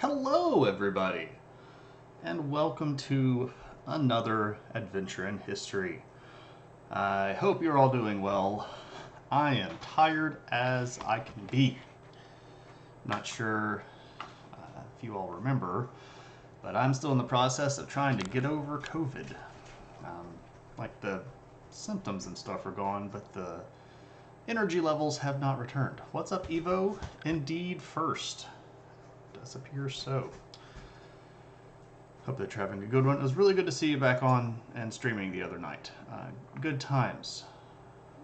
Hello, everybody, and welcome to another adventure in history. I hope you're all doing well. I am tired as I can be. Not sure if you all remember, but I'm still in the process of trying to get over COVID. Um, like the symptoms and stuff are gone, but the energy levels have not returned. What's up, Evo? Indeed, first. Does appear so. Hope that you're having a good one. It was really good to see you back on and streaming the other night. Good times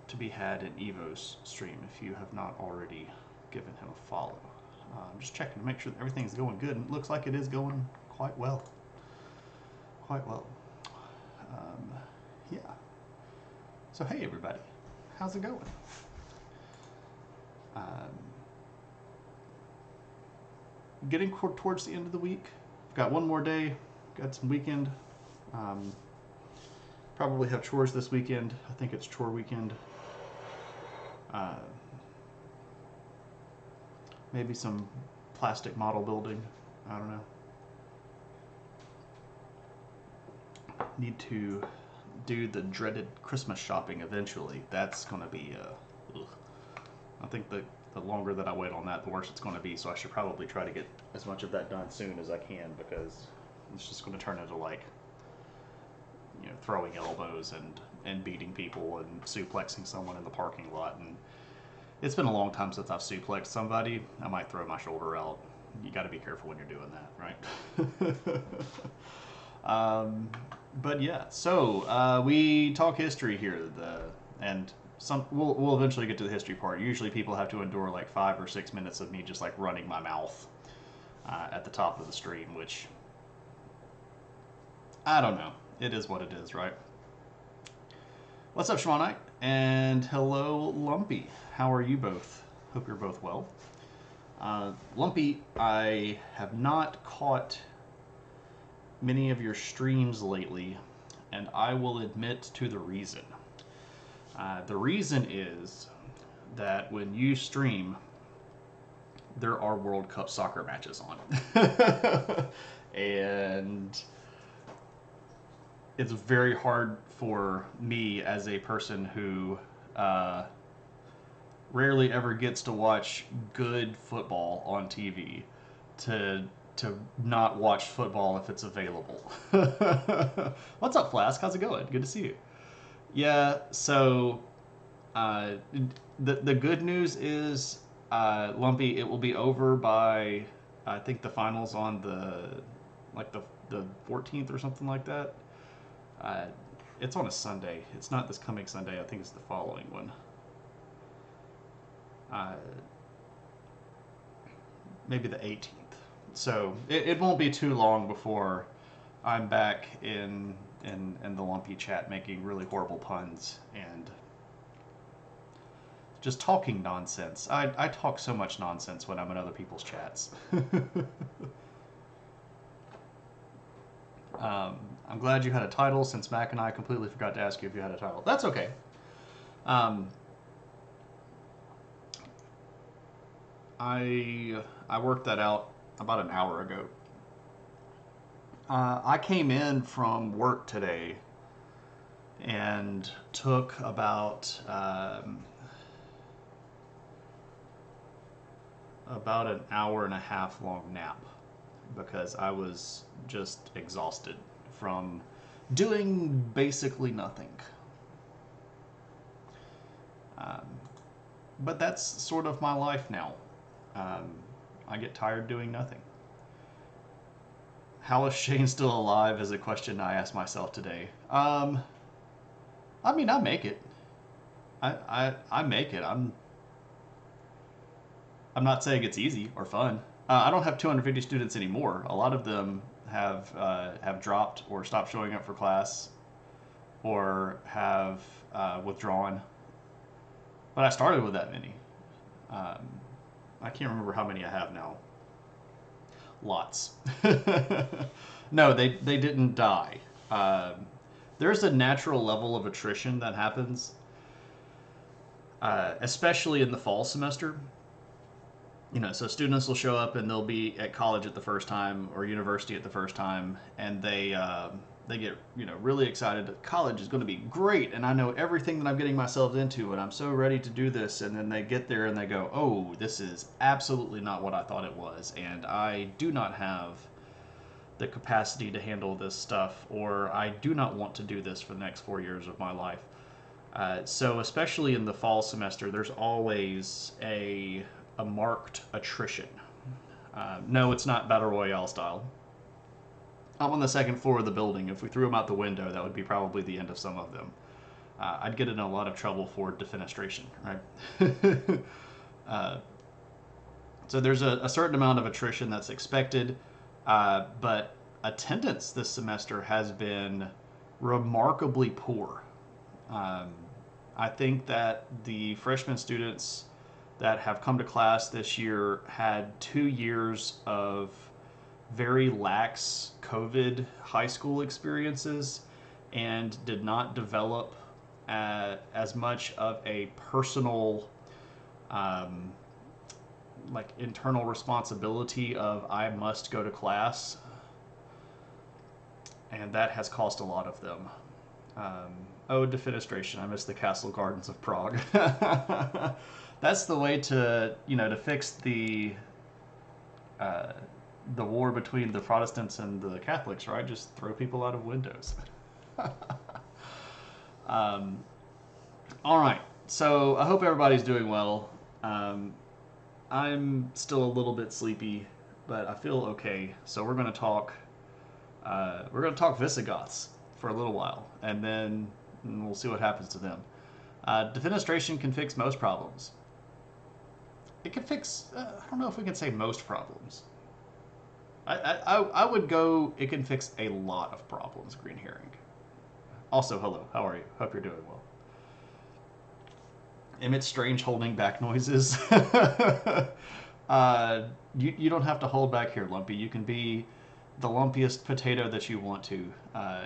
to be had in Evo's stream if you have not already given him a follow. I'm just checking to make sure that everything's going good, and it looks like it is going quite well. Quite well. Yeah. So, hey, everybody. How's it going? Getting towards the end of the week. Got one more day. Got some weekend. Probably have chores this weekend. I think it's chore weekend. Maybe some plastic model building. I don't know. Need to do the dreaded Christmas shopping eventually. That's going to be, I think the longer that I wait on that, the worse it's going to be. So I should probably try to get as much of that done soon as I can, because it's just going to turn into like, throwing elbows and beating people and suplexing someone in the parking lot. And it's been a long time since I've suplexed somebody. I might throw my shoulder out. You got to be careful when you're doing that, right? But yeah, so we talk history here, and we'll eventually get to the history part. Usually, people have to endure like 5 or 6 minutes of me just like running my mouth at the top of the stream, which I don't know. It is what it is, right? What's up, Shmonite? And hello, Lumpy. How are you both? Hope you're both well. Lumpy, I have not caught many of your streams lately, and I will admit to the reason. The reason is that when you stream, there are World Cup soccer matches on. And it's very hard for me as a person who rarely ever gets to watch good football on TV to not watch football if it's available. What's up, Flask? How's it going? Good to see you. Yeah, so the good news is, Lumpy, it will be over by, I think, the finals on the 14th or something like that. It's on a Sunday. It's not this coming Sunday. I think it's the following one. Maybe the 18th. So it won't be too long before I'm back in the Lumpy chat making really horrible puns and just talking nonsense. I talk so much nonsense when I'm in other people's chats. I'm glad you had a title, since Mac and I completely forgot to ask you if you had a title. That's okay. I worked that out about an hour ago. I came in from work today and took about an hour and a half long nap because I was just exhausted from doing basically nothing. But that's sort of my life now. I get tired doing nothing. How is Shane still alive is a question I asked myself today. I mean, I make it. I make it. I'm not saying it's easy or fun. I don't have 250 students anymore. A lot of them have dropped or stopped showing up for class, or have withdrawn. But I started with that many. I can't remember how many I have now. Lots. No, they didn't die. There's a natural level of attrition that happens, especially in the fall semester. So students will show up and they'll be at college at the first time or university at the first time, and they get really excited that college is going to be great, and I know everything that I'm getting myself into, and I'm so ready to do this. And then they get there and they go, "Oh, this is absolutely not what I thought it was, and I do not have the capacity to handle this stuff, or I do not want to do this for the next 4 years of my life." So especially in the fall semester, there's always a marked attrition. No, it's not Battle Royale style. I'm on the second floor of the building. If we threw them out the window, that would be probably the end of some of them. I'd get in a lot of trouble for defenestration, right? uh, so there's a certain amount of attrition that's expected, but attendance this semester has been remarkably poor. Um, I think that the freshman students that have come to class this year had 2 years of very lax COVID high school experiences and did not develop as much of a personal, um, like internal responsibility of I must go to class, and that has cost a lot of them. Defenestration. I miss the Castle Gardens of Prague. That's the way to fix the war between the Protestants and the Catholics, right? Just throw people out of windows. um, all right. So I hope everybody's doing well. I'm still a little bit sleepy, but I feel okay. So we're going to talk. We're going to talk Visigoths for a little while, and then we'll see what happens to them. Defenestration can fix most problems. It can fix. I don't know if we can say most problems. I would go. It can fix a lot of problems. Green herring. Also, hello. How are you? Hope you're doing well. Emit strange holding back noises. You don't have to hold back here, Lumpy. You can be the lumpiest potato that you want to.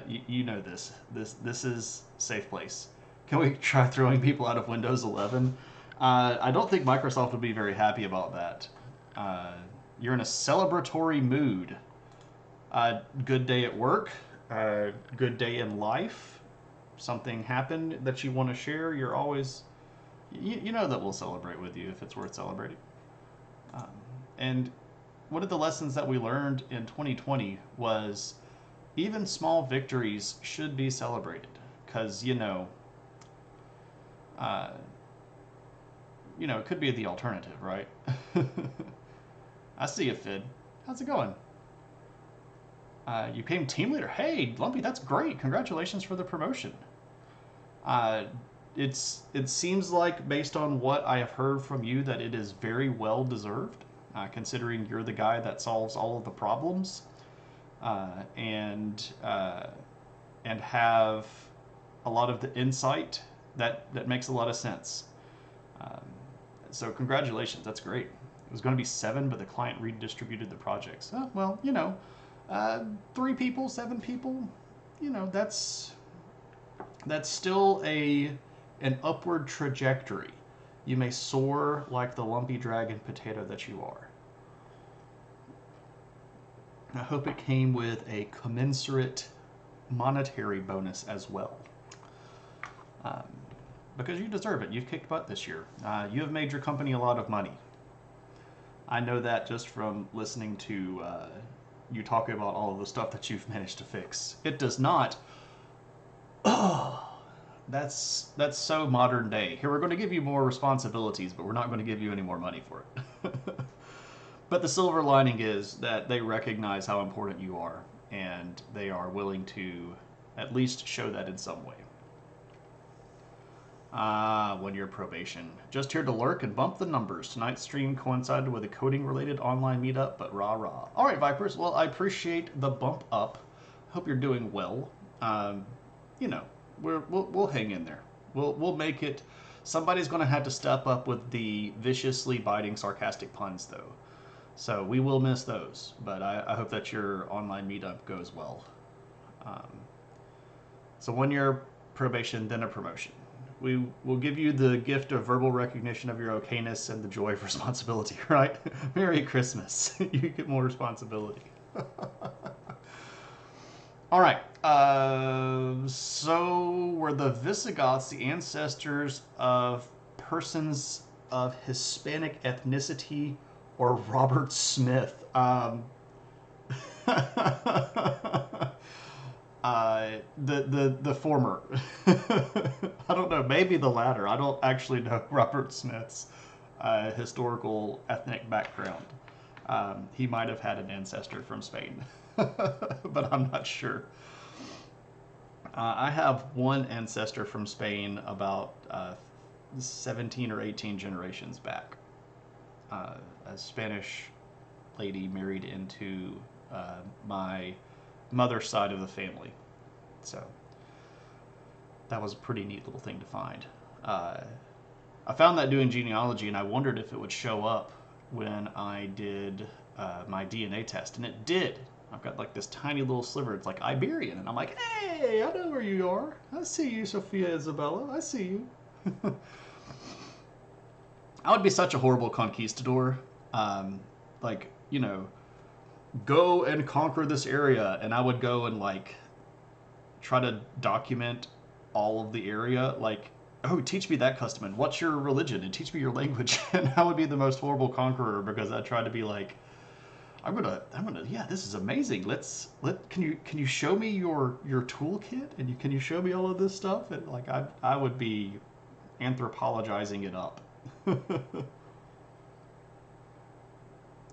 You know this. This is safe place. Can we try throwing people out of Windows 11? I don't think Microsoft would be very happy about that. You're in a celebratory mood. Good day at work. Good day in life. Something happened that you want to share. You're always, you know that we'll celebrate with you if it's worth celebrating. And one of the lessons that we learned in 2020 was even small victories should be celebrated, because it could be the alternative, right? I see you, Fid. How's it going? You became team leader. Hey, Lumpy, that's great. Congratulations for the promotion. It seems like, based on what I have heard from you, that it is very well deserved, considering you're the guy that solves all of the problems, and have a lot of the insight that makes a lot of sense. So congratulations, that's great. It was going to be 7, but the client redistributed the projects. Well, 3 people, 7 people, that's still an upward trajectory. You may soar like the lumpy dragon potato that you are. I hope it came with a commensurate monetary bonus as well. Because you deserve it. You've kicked butt this year. You have made your company a lot of money. I know that just from listening to you talk about all of the stuff that you've managed to fix. It does not. Oh, that's so modern day. Here, we're going to give you more responsibilities, but we're not going to give you any more money for it. But the silver lining is that they recognize how important you are, and they are willing to at least show that in some way. 1 year probation. Just here to lurk and bump the numbers. Tonight's stream coincided with a coding-related online meetup, but rah-rah. All right, Vipers. Well, I appreciate the bump up. Hope you're doing well. We'll hang in there. We'll make it. Somebody's going to have to step up with the viciously biting sarcastic puns, though. So we will miss those. But I hope that your online meetup goes well. So 1 year probation, then a promotion. we will give you the gift of verbal recognition of your okayness and the joy of responsibility, right? Merry Christmas. You get more responsibility. All right. So were the Visigoths the ancestors of persons of Hispanic ethnicity or Robert Smith? The former. I don't know. Maybe the latter. I don't actually know Robert Smith's historical ethnic background. He might have had an ancestor from Spain, but I'm not sure. I have one ancestor from Spain about 17 or 18 generations back. A Spanish lady married into my mother's side of the family. So that was a pretty neat little thing to find. I found that doing genealogy, and I wondered if it would show up when I did my DNA test, and it did. I've got like this tiny little sliver. It's like Iberian, and I'm like, hey, I know where you are. I see you, Sophia Isabella. I see you. I would be such a horrible conquistador. Like, you know, go and conquer this area, and I would go and like try to document all of the area. Like, oh, teach me that custom, and what's your religion, and teach me your language. And I would be the most horrible conqueror because I tried to be like, I'm gonna, yeah, this is amazing. Can you show me your toolkit, and can you show me all of this stuff? And like, I would be anthropologizing it up.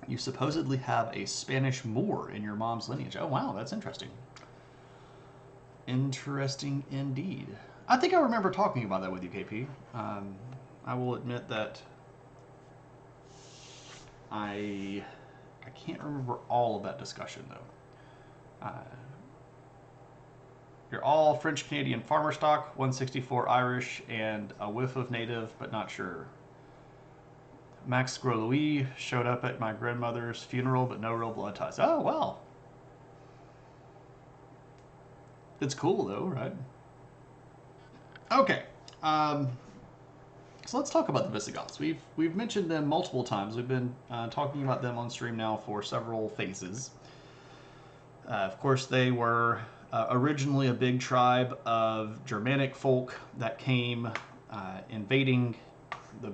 You supposedly have a Spanish Moor in your mom's lineage. Oh wow, that's interesting. Interesting indeed. I think I remember talking about that with you, KP. I will admit that I can't remember all of that discussion though. You're all French Canadian farmer stock, 164 Irish, and a whiff of native, but not sure. Max Gros-Louis showed up at my grandmother's funeral, but no real blood ties. Oh, well. It's cool, though, right? Okay. So let's talk about the Visigoths. We've mentioned them multiple times. We've been talking about them on stream now for several phases. Of course, they were originally a big tribe of Germanic folk that came invading the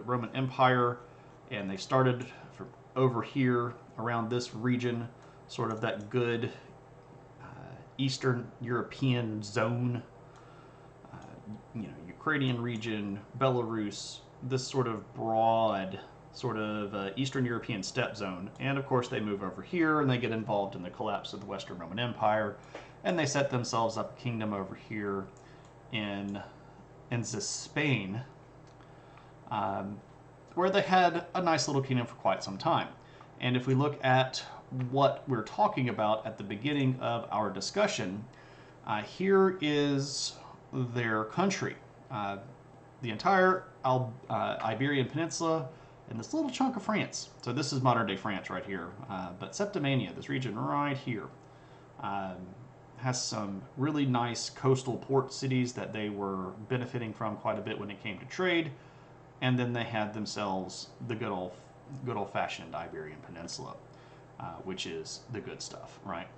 Roman Empire, and they started from over here around this region, sort of that good Eastern European zone, Ukrainian region, Belarus, this sort of broad sort of Eastern European steppe zone. And of course they move over here and they get involved in the collapse of the Western Roman Empire, and they set themselves up a kingdom over here in Spain, where they had a nice little kingdom for quite some time. And if we look at what we're talking about at the beginning of our discussion, here is their country. The entire Iberian Peninsula and this little chunk of France. So this is modern day France right here. But Septimania, this region right here, has some really nice coastal port cities that they were benefiting from quite a bit when it came to trade. And then they had themselves the good old-fashioned Iberian Peninsula, which is the good stuff, right?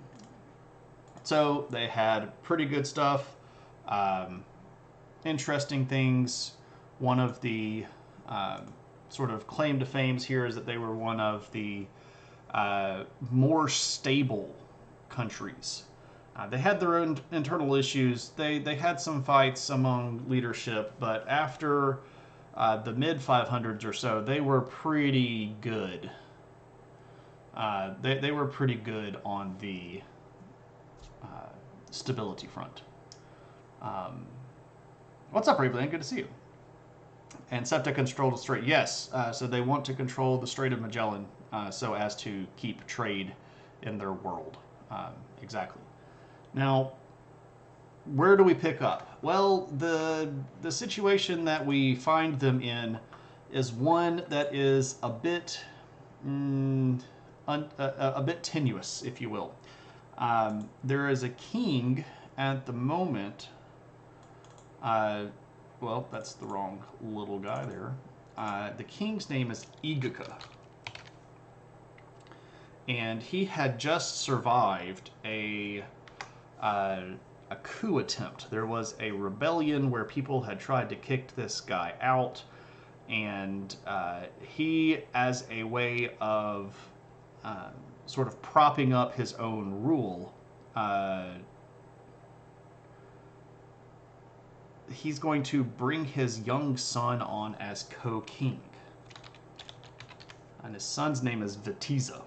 So they had pretty good stuff, interesting things. One of the sort of claim to fame here is that they were one of the more stable countries. They had their own internal issues. They had some fights among leadership, but after the mid 500s or so, they were pretty good. They were pretty good on the stability front. What's up, Raveland? Good to see you. And SEPTA controlled the strait. Yes, so they want to control the Strait of Magellan so as to keep trade in their world. Exactly. Now, where do we pick up? Well, the situation that we find them in is one that is a bit tenuous, if you will. There is a king at the moment. Well, well, that's the wrong little guy there. The king's name is Igika. And he had just survived a coup attempt. There was a rebellion where people had tried to kick this guy out, and he, as a way of sort of propping up his own rule, he's going to bring his young son on as co-king. And his son's name is Vitiza.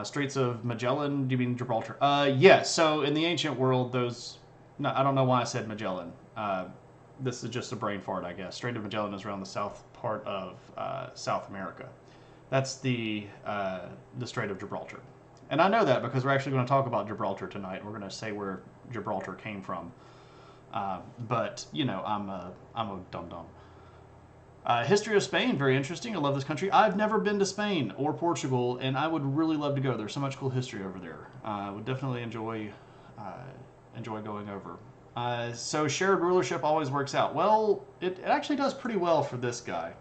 Straits of Magellan, do you mean Gibraltar? Yeah, so in the ancient world, those... No, I don't know why I said Magellan. This is just a brain fart, I guess. Strait of Magellan is around the south part of South America. That's the Strait of Gibraltar. And I know that because we're actually going to talk about Gibraltar tonight. We're going to say where Gibraltar came from. But, you know, I'm a dum-dum. History of Spain, very interesting. I love this country. I've never been to Spain or Portugal, and I would really love to go. There's so much cool history over there. I would definitely enjoy going over. So shared rulership always works out. Well, it actually does pretty well for this guy.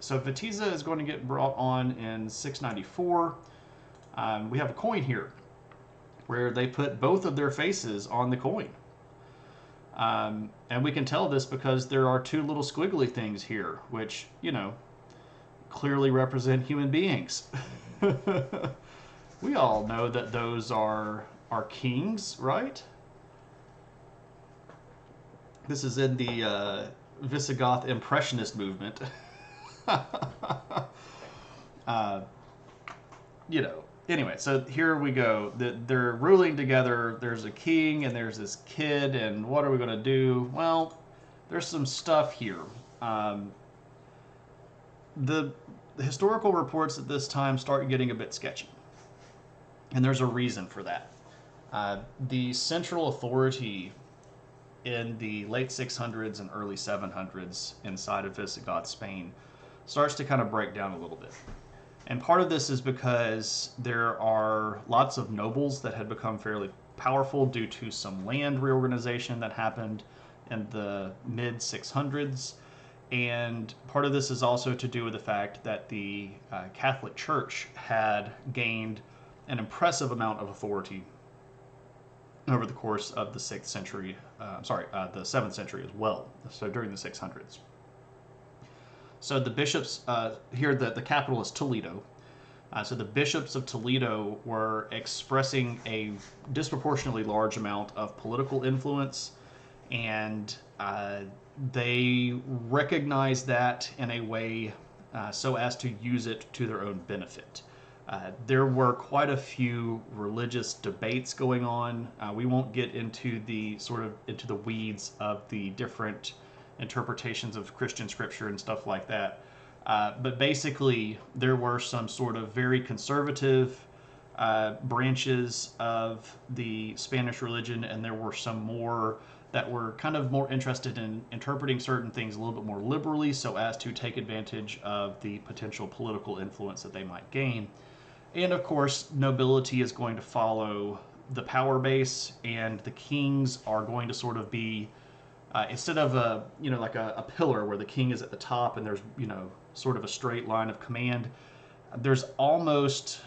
So Vitiza is going to get brought on in 694. We have a coin here where they put both of their faces on the coin. And we can tell this because there are two little squiggly things here, which, you know, clearly represent human beings. We all know that those are kings, right? This is in the Visigoth Impressionist movement. You know. Anyway, so here we go. They're ruling together. There's a king and there's this kid, and what are we going to do? Well, there's some stuff here. The historical reports at this time start getting a bit sketchy, and there's a reason for that. The central authority in the late 600s and early 700s inside of Visigoth Spain starts to kind of break down a little bit. And part of this is because there are lots of nobles that had become fairly powerful due to some land reorganization that happened in the mid-600s. And part of this is also to do with the fact that the Catholic Church had gained an impressive amount of authority over the course of the 6th century, the 7th century as well, so during the 600s. So the bishops here, the capital is Toledo. So the bishops of Toledo were expressing a disproportionately large amount of political influence, and they recognized that in a way so as to use it to their own benefit. There were quite a few religious debates going on. We won't get into the weeds of the different interpretations of Christian scripture and stuff like that. But basically, there were some sort of very conservative branches of the Spanish religion, and there were some more that were kind of more interested in interpreting certain things a little bit more liberally so as to take advantage of the potential political influence that they might gain. And of course, nobility is going to follow the power base, and the kings are going to sort of be instead of a pillar where the king is at the top and there's sort of a straight line of command, there's almost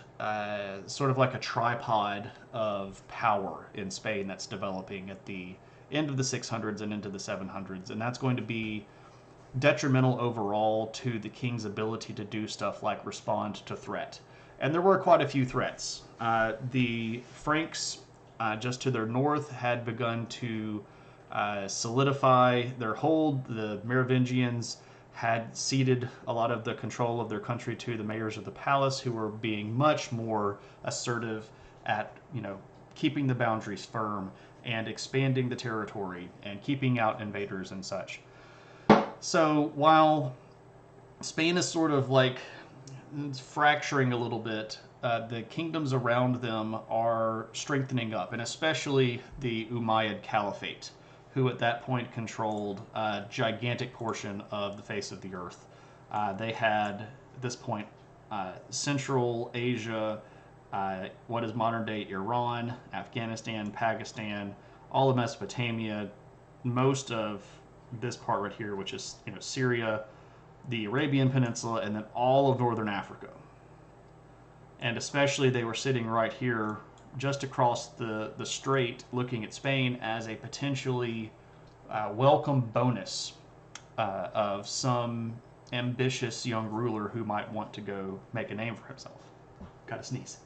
sort of like a tripod of power in Spain that's developing at the end of the 600s and into the 700s, and that's going to be detrimental overall to the king's ability to do stuff like respond to threat. And there were quite a few threats. The Franks, just to their north, had begun to solidify their hold. The Merovingians had ceded a lot of the control of their country to the mayors of the palace, who were being much more assertive at keeping the boundaries firm and expanding the territory and keeping out invaders and such. So while Spain is sort of like it's fracturing a little bit, the kingdoms around them are strengthening up, and especially the Umayyad Caliphate, who at that point controlled a gigantic portion of the face of the earth. They had, at this point, Central Asia, what is modern-day Iran, Afghanistan, Pakistan, all of Mesopotamia, most of this part right here, which is Syria, the Arabian Peninsula, and then all of northern Africa. And especially they were sitting right here just across the strait looking at Spain as a potentially welcome bonus of some ambitious young ruler who might want to go make a name for himself. Gotta sneeze.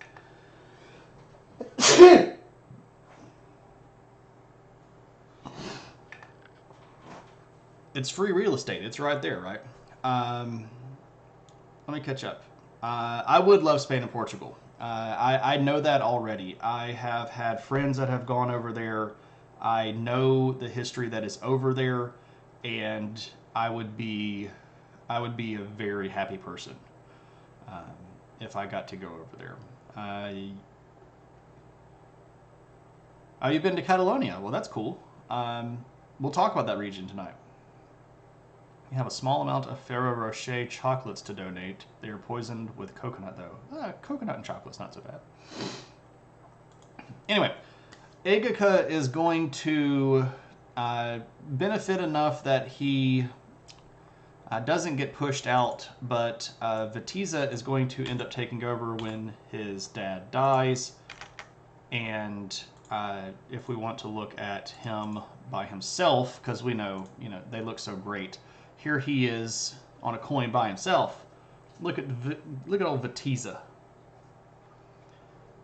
It's free real estate. It's right there, right? Let me catch up. I would love Spain and Portugal. I know that already. I have had friends that have gone over there. I know the history that is over there, and I would be a very happy person if I got to go over there. You've been to Catalonia. Well, that's cool. We'll talk about that region tonight. You have a small amount of Ferrero Rocher chocolates to donate. They are poisoned with coconut, though. Coconut and chocolate's not so bad. Anyway, Agaka is going to benefit enough that he doesn't get pushed out, but Vitiza is going to end up taking over when his dad dies. And if we want to look at him by himself, because we know, they look so great. Here he is on a coin by himself. Look at old Vitiza.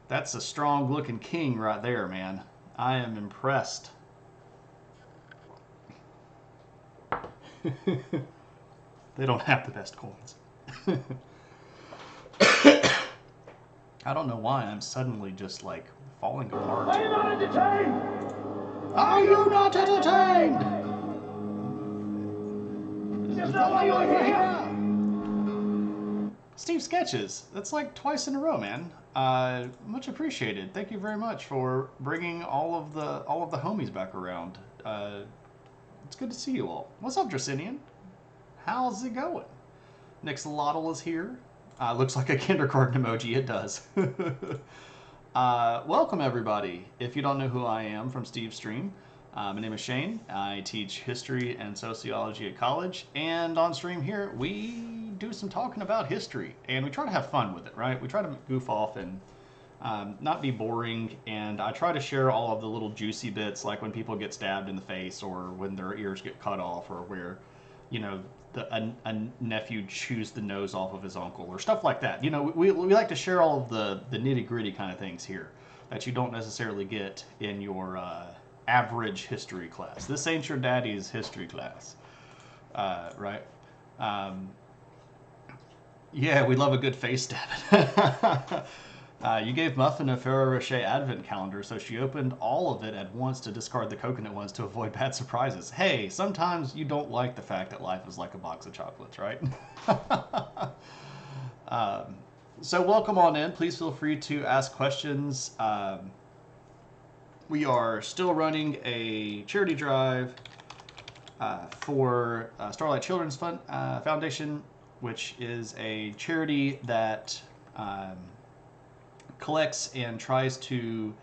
That's a strong looking king right there, man. I am impressed. They don't have the best coins. I don't know why I'm suddenly just like falling apart. Are you not entertained? Are you not entertained? Is that why you're here? Steve Sketches. That's like twice in a row, man. Much appreciated. Thank you very much for bringing all of the homies back around. It's good to see you all. What's up, Dracinian? How's it going? Nixolotl is here. Looks like a kindergarten emoji. It does. Welcome, everybody. If you don't know who I am from Steve's stream, my name is Shane. I teach history and sociology at college, and on stream here we do some talking about history, and we try to have fun with it, right? We try to goof off and not be boring, and I try to share all of the little juicy bits, like when people get stabbed in the face, or when their ears get cut off, or where, a nephew chews the nose off of his uncle, or stuff like that. We like to share all of the nitty-gritty kind of things here that you don't necessarily get in your average history class. This ain't your daddy's history class, right? Yeah, we love a good face stabbing. You gave Muffin a Ferrero Rocher advent calendar, so she opened all of it at once to discard the coconut ones to avoid bad surprises. Hey, sometimes you don't like the fact that life is like a box of chocolates, right? So welcome on in. Please feel free to ask questions. We are still running a charity drive for Starlight Children's Foundation, which is a charity that collects and tries to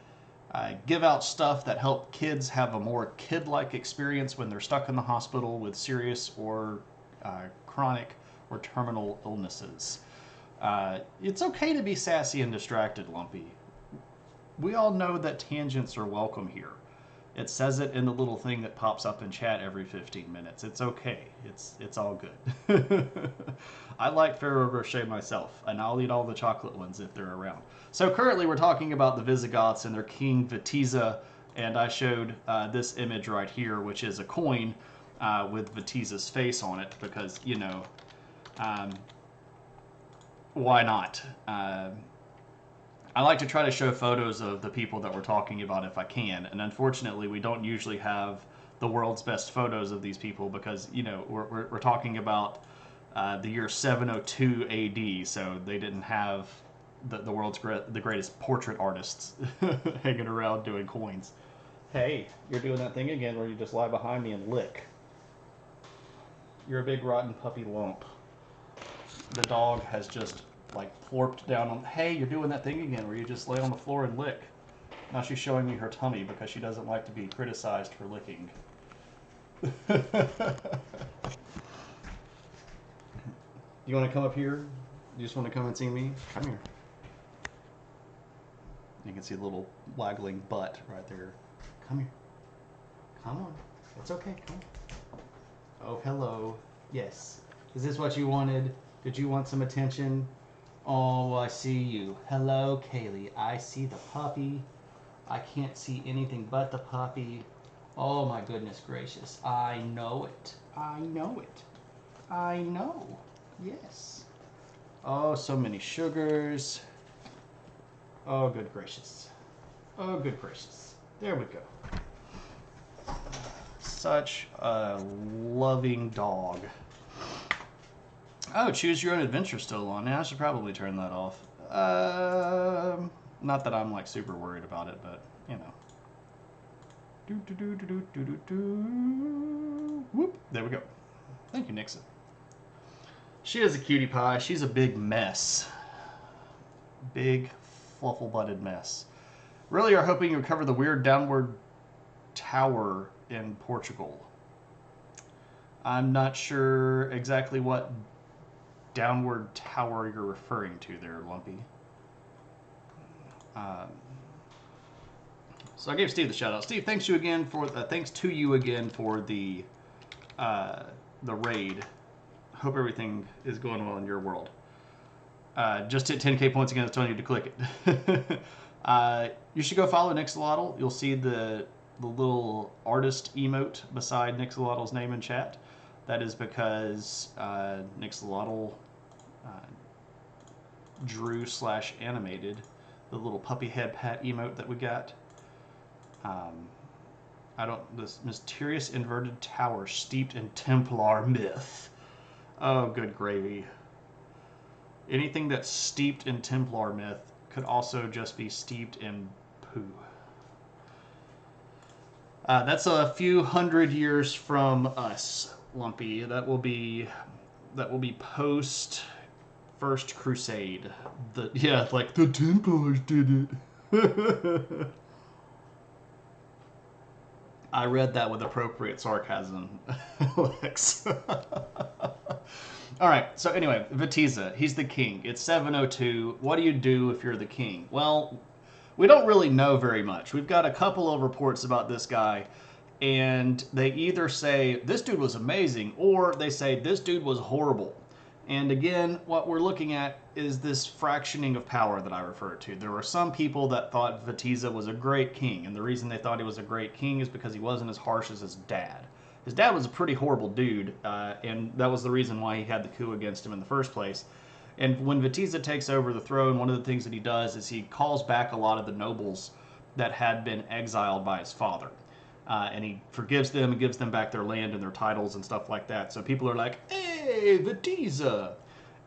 give out stuff that help kids have a more kid-like experience when they're stuck in the hospital with serious or chronic or terminal illnesses. It's okay to be sassy and distracted, Lumpy. We all know that tangents are welcome here. It says it in the little thing that pops up in chat every 15 minutes. It's okay. It's all good. I like Ferrero Rocher myself, and I'll eat all the chocolate ones if they're around. So currently we're talking about the Visigoths and their king Vitiza, and I showed this image right here, which is a coin with Vitiza's face on it, because, why not? I like to try to show photos of the people that we're talking about if I can, and unfortunately we don't usually have the world's best photos of these people because, we're talking about the year 702 AD, so they didn't have the world's the greatest portrait artists hanging around doing coins. Hey, you're doing that thing again where you just lie behind me and lick. You're a big rotten puppy lump. The dog has just plorped down on. Hey, you're doing that thing again where you just lay on the floor and lick. Now she's showing me her tummy because she doesn't like to be criticized for licking. You want to come up here? You just want to come and see me? Come here. You can see a little waggling butt right there. Come here. Come on. It's okay. Come on. Oh, hello. Yes. Is this what you wanted? Did you want some attention? Oh, I see you. Hello, Kaylee. I see the puppy. I can't see anything but the puppy. Oh, my goodness gracious. I know it. I know it. I know. Yes. Oh, so many sugars. Oh, good gracious. Oh, good gracious. There we go. Such a loving dog. Oh, choose your own adventure still on. Now I should probably turn that off. Not that I'm like super worried about it, but you know. Whoop. There we go. Thank you, Nixon. She is a cutie pie. She's a big mess. Big, fluffle-butted mess. Really are hoping you recover the weird downward tower in Portugal. I'm not sure exactly what downward tower you're referring to there, Lumpy. So I gave Steve the shout out. Steve, thanks to you again for the raid. Hope everything is going well in your world. Just hit 10k points again. It's telling you to click it. You should go follow Nixolotl. You'll see the little artist emote beside Nixolotl's name in chat. That is because Nixolotl drew/animated the little puppy head pat emote that we got. This mysterious inverted tower steeped in Templar myth. Oh, good gravy. Anything that's steeped in Templar myth could also just be steeped in poo. That's a few hundred years from us, Lumpy. That will be post First Crusade. Like the Templars did it. I read that with appropriate sarcasm, Alex. All right, so anyway, Vitiza, he's the king. It's 702. What do you do if you're the king? Well, we don't really know very much. We've got a couple of reports about this guy, and they either say, this dude was amazing, or they say, this dude was horrible. And again, what we're looking at is this fractioning of power that I referred to. There were some people that thought Vitiza was a great king, and the reason they thought he was a great king is because he wasn't as harsh as his dad. His dad was a pretty horrible dude, and that was the reason why he had the coup against him in the first place. And when Vitiza takes over the throne, one of the things that he does is he calls back a lot of the nobles that had been exiled by his father. And he forgives them and gives them back their land and their titles and stuff like that. So people are like, hey, Vitiza.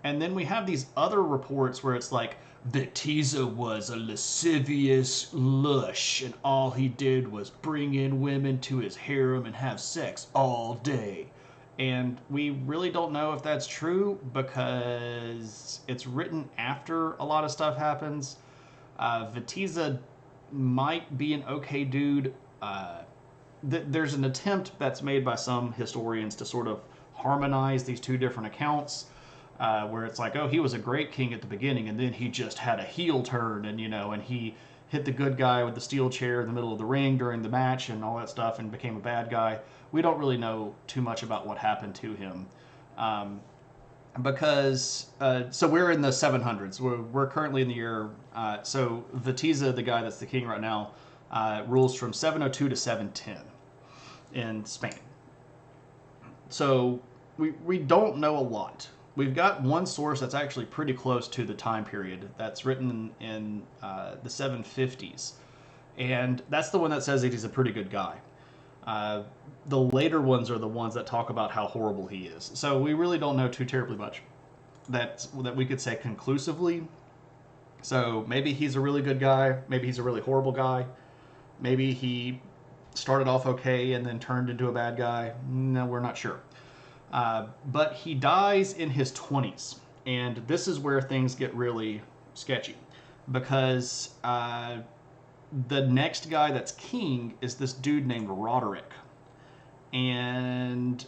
And then we have these other reports where it's like, Vitiza was a lascivious lush, and all he did was bring in women to his harem and have sex all day. And we really don't know if that's true because it's written after a lot of stuff happens. Vitiza might be an okay dude. There's an attempt that's made by some historians to sort of harmonize these two different accounts, where it's like, oh, he was a great king at the beginning, and then he just had a heel turn, and and he hit the good guy with the steel chair in the middle of the ring during the match and all that stuff, and became a bad guy. We don't really know too much about what happened to him, because so we're in the 700s. We're currently in the year. So Vitiza, the guy that's the king right now, rules from 702 to 710 in Spain. So we don't know a lot. We've got one source that's actually pretty close to the time period that's written in the 750s. And that's the one that says that he's a pretty good guy. The later ones are the ones that talk about how horrible he is. So we really don't know too terribly much that we could say conclusively. So maybe he's a really good guy. Maybe he's a really horrible guy. Maybe he started off okay and then turned into a bad guy. No, we're not sure. But he dies in his 20s. And this is where things get really sketchy. Because the next guy that's king is this dude named Roderick. and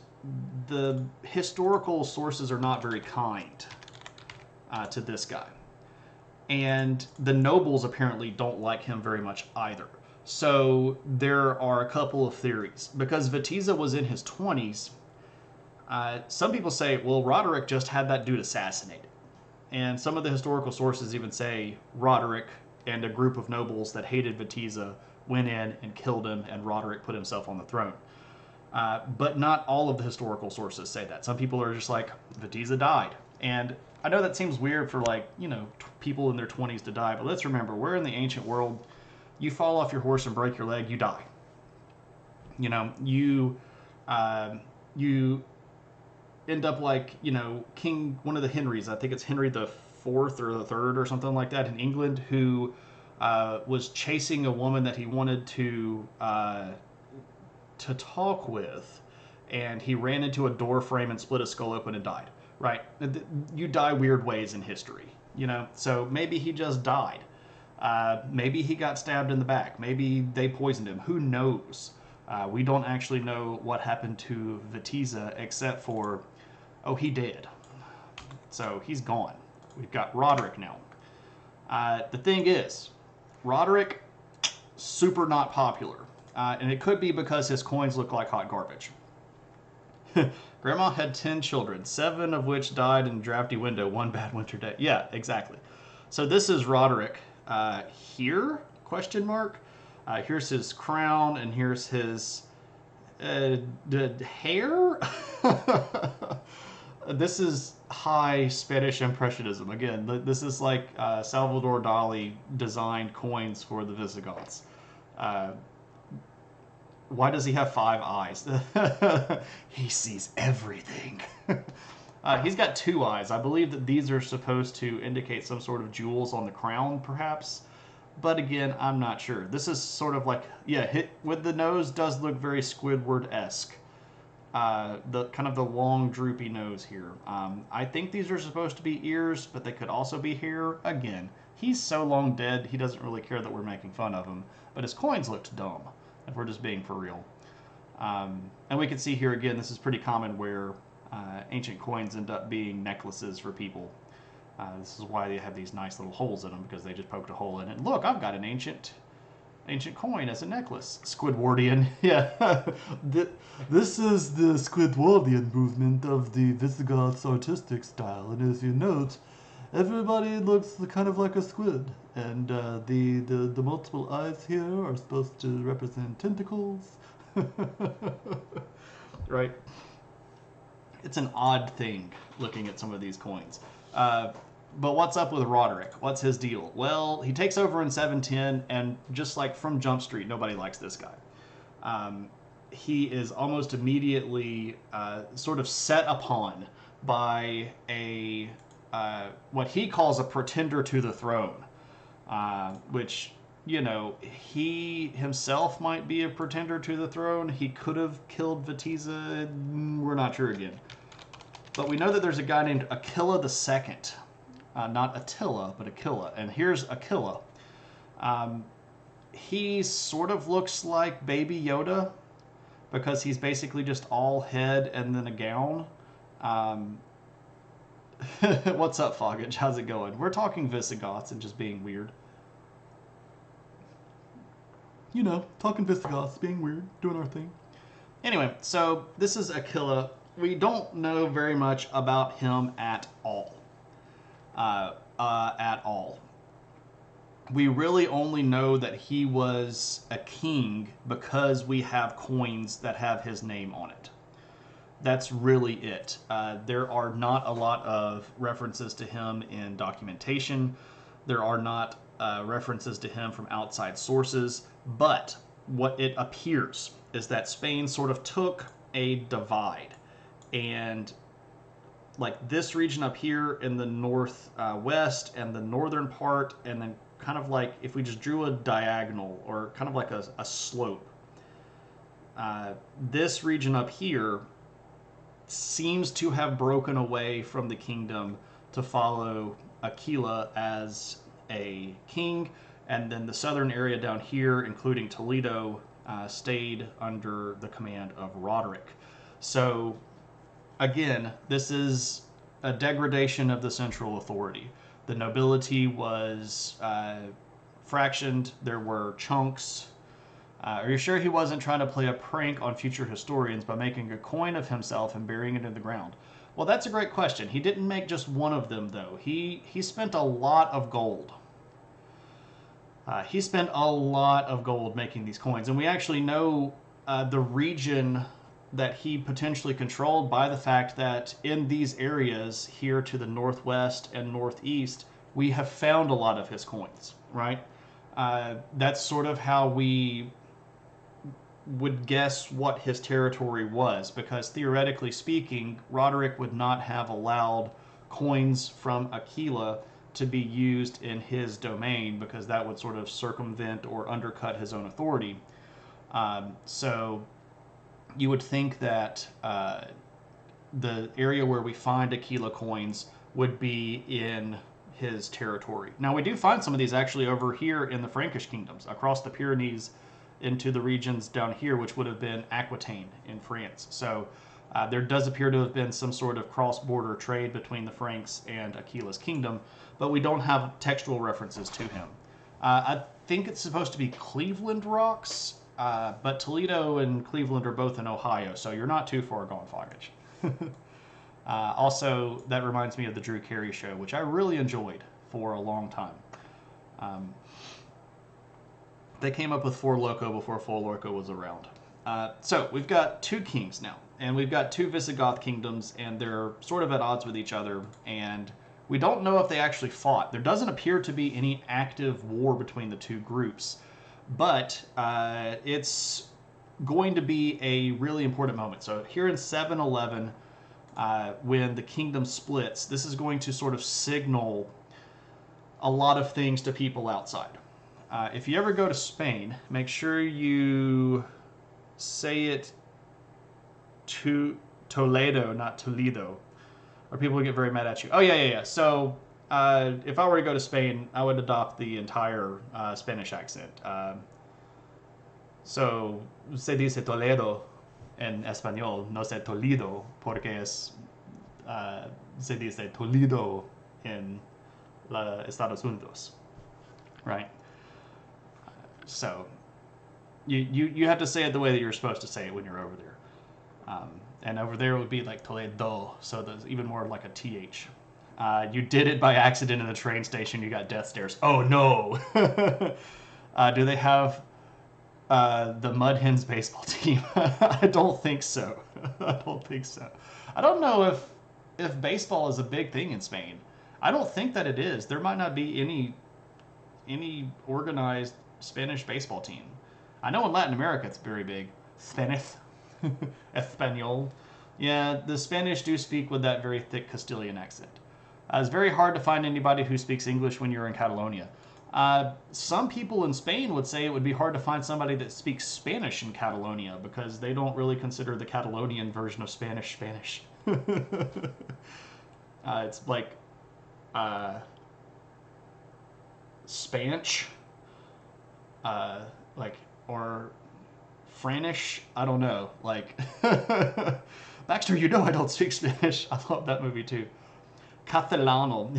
the historical sources are not very kind to this guy. And the nobles apparently don't like him very much either. So there are a couple of theories. Because Vitiza was in his 20s, some people say, well, Roderick just had that dude assassinated. And some of the historical sources even say Roderick and a group of nobles that hated Vitiza went in and killed him, and Roderick put himself on the throne. But not all of the historical sources say that. Some people are just like, Vitiza died. And I know that seems weird for, like, you know, people in their 20s to die, but let's remember, we're in the ancient world. You fall off your horse and break your leg, you die. You know, you end up like, you know, one of the Henrys, I think it's Henry the Fourth or the Third or something like that in England, who was chasing a woman that he wanted to talk with, and he ran into a door frame and split his skull open and died. Right? You die weird ways in history, you know? So maybe he just died. Maybe he got stabbed in the back. Maybe they poisoned him. Who knows? We don't actually know what happened to Vitiza except for, oh, he did. So he's gone. We've got Roderick now. The thing is, Roderick, super not popular. And it could be because his coins look like hot garbage. Grandma had 10 children, 7 of which died in a drafty window one bad winter day. Yeah, exactly. So this is Roderick here, question mark. Here's his crown, and here's his hair. This is high Spanish Impressionism. Again, this is like Salvador Dali designed coins for the Visigoths. Why does he have 5 eyes? He sees everything. He's got 2 eyes. I believe that these are supposed to indicate some sort of jewels on the crown, perhaps. But again, I'm not sure. This is sort of like, yeah, with the nose does look very Squidward-esque. The kind of the long, droopy nose here. I think these are supposed to be ears, but they could also be hair. Again, he's so long dead, he doesn't really care that we're making fun of him. But his coins looked dumb, if we're just being for real. And we can see here again, this is pretty common where ancient coins end up being necklaces for people. This is why they have these nice little holes in them, because they just poked a hole in it. And look, I've got an ancient coin as a necklace. Squidwardian, yeah. This is the Squidwardian movement of the Visigoths artistic style. And as you note, everybody looks kind of like a squid. And the multiple eyes here are supposed to represent tentacles. Right? It's an odd thing looking at some of these coins. But what's up with Roderick? What's his deal? Well, he takes over in 710, and just like from Jump Street, nobody likes this guy. He is almost immediately sort of set upon by a what he calls a pretender to the throne, which, you know, he himself might be a pretender to the throne. He could have killed Vitiza. We're not sure again. But we know that there's a guy named Aquila II. Not Attila, but Aquila. And here's Aquila. He sort of looks like Baby Yoda, because he's basically just all head and then a gown. What's up, Foggage? How's it going? We're talking Visigoths and just being weird. You know, talking Visigoths, being weird, doing our thing. Anyway, so this is Aquila. We don't know very much about him at all. We really only know that he was a king because we have coins that have his name on it. That's really it. There are not a lot of references to him in documentation. There are not references to him from outside sources. But what it appears is that Spain sort of took a divide, and like this region up here in the northwest and the northern part, and then kind of like if we just drew a diagonal or kind of like a slope, this region up here seems to have broken away from the kingdom to follow Aquila as a king, and then the southern area down here, including Toledo, stayed under the command of Roderick. So, again, this is a degradation of the central authority. The nobility was fractioned, there were chunks. Are you sure he wasn't trying to play a prank on future historians by making a coin of himself and burying it in the ground? Well, that's a great question. He didn't make just one of them, though. He spent a lot of gold. He spent a lot of gold making these coins, and we actually know the region that he potentially controlled by the fact that in these areas here to the northwest and northeast, we have found a lot of his coins, right? That's sort of how we would guess what his territory was, because theoretically speaking, Roderick would not have allowed coins from Aquila to be used in his domain, because that would sort of circumvent or undercut his own authority. So you would think that the area where we find Aquila coins would be in his territory. Now, we do find some of these actually over here in the Frankish kingdoms, across the Pyrenees into the regions down here, which would have been Aquitaine in France. So there does appear to have been some sort of cross-border trade between the Franks and Aquila's kingdom, but we don't have textual references to him. I think it's supposed to be Cleveland rocks, but Toledo and Cleveland are both in Ohio, so you're not too far gone, Foggage. Also, that reminds me of the Drew Carey show, which I really enjoyed for a long time. They came up with Four Loko before Four Loko was around. So we've got two kings now, and we've got two Visigoth kingdoms, and they're sort of at odds with each other, and we don't know if they actually fought. There doesn't appear to be any active war between the two groups, but it's going to be a really important moment. So here in 711, when the kingdom splits, this is going to sort of signal a lot of things to people outside. If you ever go to Spain, make sure you say it to Toledo, not Toledo, or people will get very mad at you. Oh, yeah. So if I were to go to Spain, I would adopt the entire Spanish accent. So se dice Toledo en español, no se Toledo, porque es, se dice Toledo en los Estados Unidos, right? So you have to say it the way that you're supposed to say it when you're over there. And over there it would be like Toledo, so there's even more like a TH. You did it by accident in the train station, you got death stares. Oh no! Do they have the Mud Hens baseball team? I don't think so. I don't know if baseball is a big thing in Spain. I don't think that it is. There might not be any organized Spanish baseball team. I know in Latin America it's very big. Spanish. Espanol. Yeah, the Spanish do speak with that very thick Castilian accent. It's very hard to find anybody who speaks English when you're in Catalonia. Some people in Spain would say it would be hard to find somebody that speaks Spanish in Catalonia, because they don't really consider the Catalonian version of Spanish. It's like Spanish, or Franish. I don't know. Like Baxter, you know I don't speak Spanish. I love that movie too. Castellano.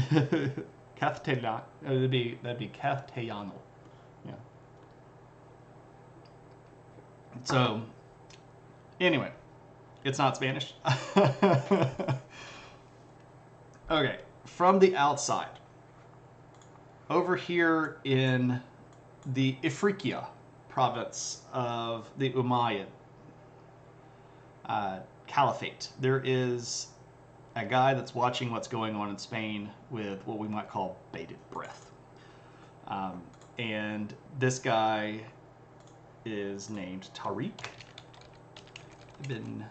Castellano. That'd be Castellano. Yeah. So, anyway, it's not Spanish. Okay, from the outside, over here in the Ifriqiya province of the Umayyad Caliphate, there is a guy that's watching what's going on in Spain with what we might call bated breath. And this guy is named Tariq Ibn.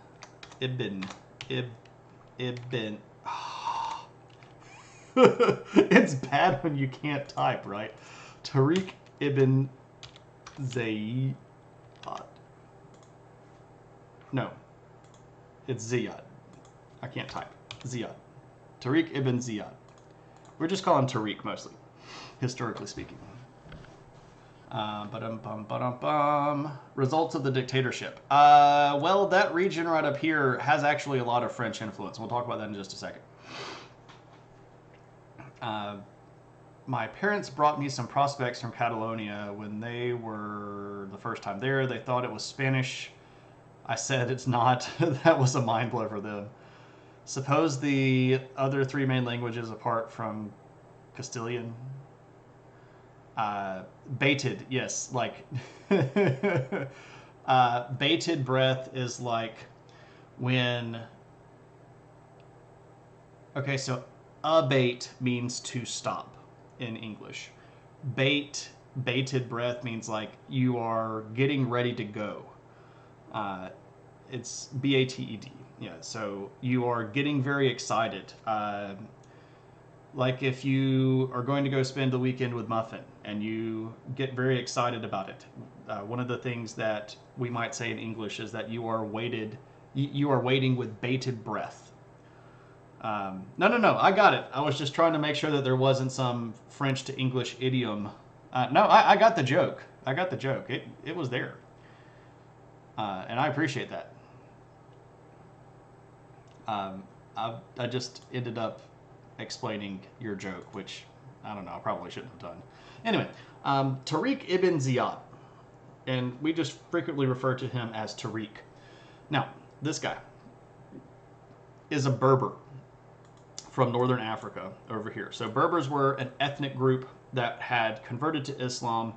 It's bad when you can't type, right? Tariq ibn Ziyad. No, it's Ziyad. I can't type. Ziyad. Tariq ibn Ziyad. We're just calling him Tariq mostly, historically speaking. Results of the dictatorship. Well, that region right up here has actually a lot of French influence. We'll talk about that in just a second. My parents brought me some prospects from Catalonia when they were the first time there. They thought it was Spanish. I said it's not. That was a mind blow for them. Suppose the other three main languages apart from Castilian. Bated, yes, like bated breath is like when. Okay, so abate means to stop in English. Bated breath means like you are getting ready to go. It's BATED. Yeah, so you are getting very excited. Like if you are going to go spend the weekend with Muffin and you get very excited about it. One of the things that we might say in English is that you are waiting with bated breath. No, I got it. I was just trying to make sure that there wasn't some French to English idiom. No, I got the joke. I got the joke. It was there. And I appreciate that. I just ended up explaining your joke, which I don't know, I probably shouldn't have done. Anyway, Tariq ibn Ziyad, and we just frequently refer to him as Tariq. Now, this guy is a Berber from northern Africa over here. So Berbers were an ethnic group that had converted to Islam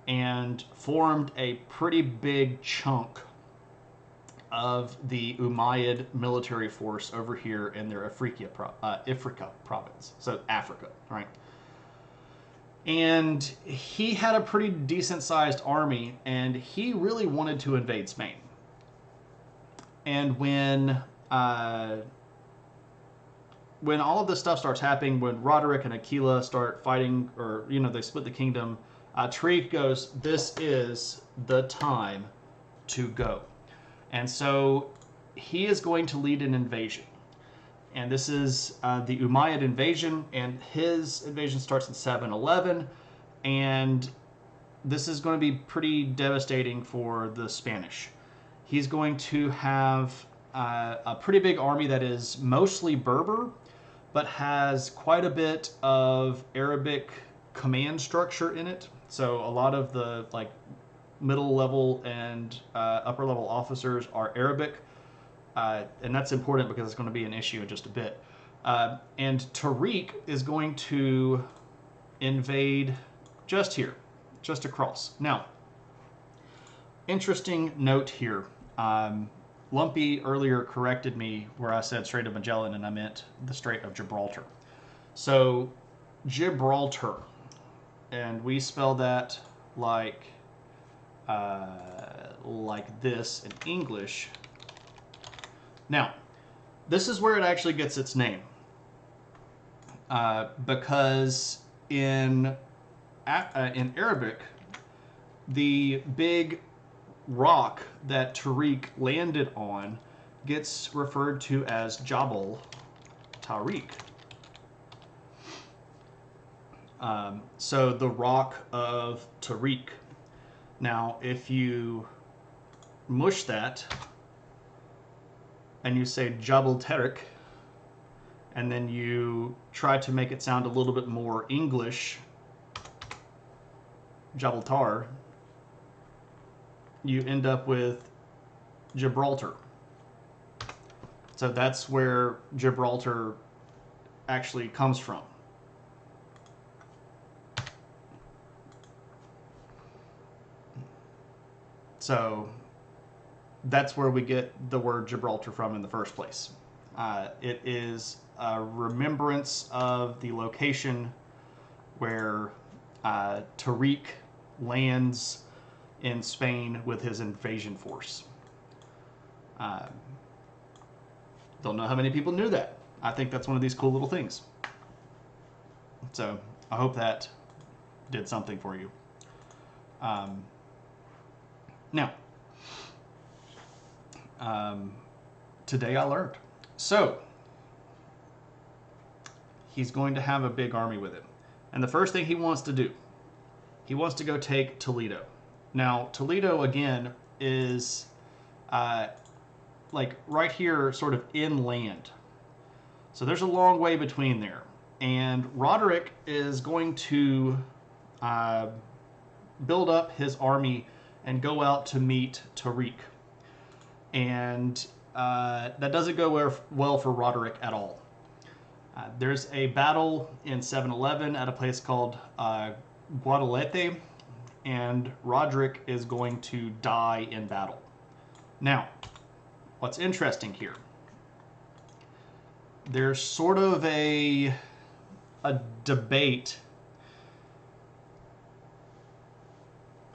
and formed a pretty big chunk of the Umayyad military force over here in their Ifriqa province, so Africa, right? And he had a pretty decent-sized army, and he really wanted to invade Spain. And when all of this stuff starts happening, when Roderick and Aquila start fighting, or they split the kingdom, Tariq goes, "This is the time to go." And so he is going to lead an invasion. And this is the Umayyad invasion, and his invasion starts in 711. And this is going to be pretty devastating for the Spanish. He's going to have a pretty big army that is mostly Berber, but has quite a bit of Arabic command structure in it. So a lot of the middle level and upper level officers are Arabic, and that's important because it's going to be an issue in just a bit. And Tariq is going to invade just here, just across. Now, interesting note here. Lumpy earlier corrected me where I said Strait of Magellan and I meant the Strait of Gibraltar. So Gibraltar, and we spell that like this in English. Now, this is where it actually gets its name, because in Arabic, the big rock that Tariq landed on gets referred to as Jabal Tariq. So the rock of Tariq. Now, if you mush that and you say Jabal Tariq, and then you try to make it sound a little bit more English, Gibraltar, you end up with Gibraltar. So that's where Gibraltar actually comes from. So that's where we get the word Gibraltar from in the first place. It is a remembrance of the location where Tariq lands in Spain with his invasion force. Don't know how many people knew that. I think that's one of these cool little things. So I hope that did something for you. Now, today I learned. So, he's going to have a big army with him. And the first thing he wants to do, he wants to go take Toledo. Now, Toledo, again, is like right here, sort of inland. So there's a long way between there. And Roderick is going to build up his army and go out to meet Tariq. And that doesn't go well for Roderick at all. There's a battle in 711 at a place called Guadalete, and Roderick is going to die in battle. Now, what's interesting here, there's sort of a debate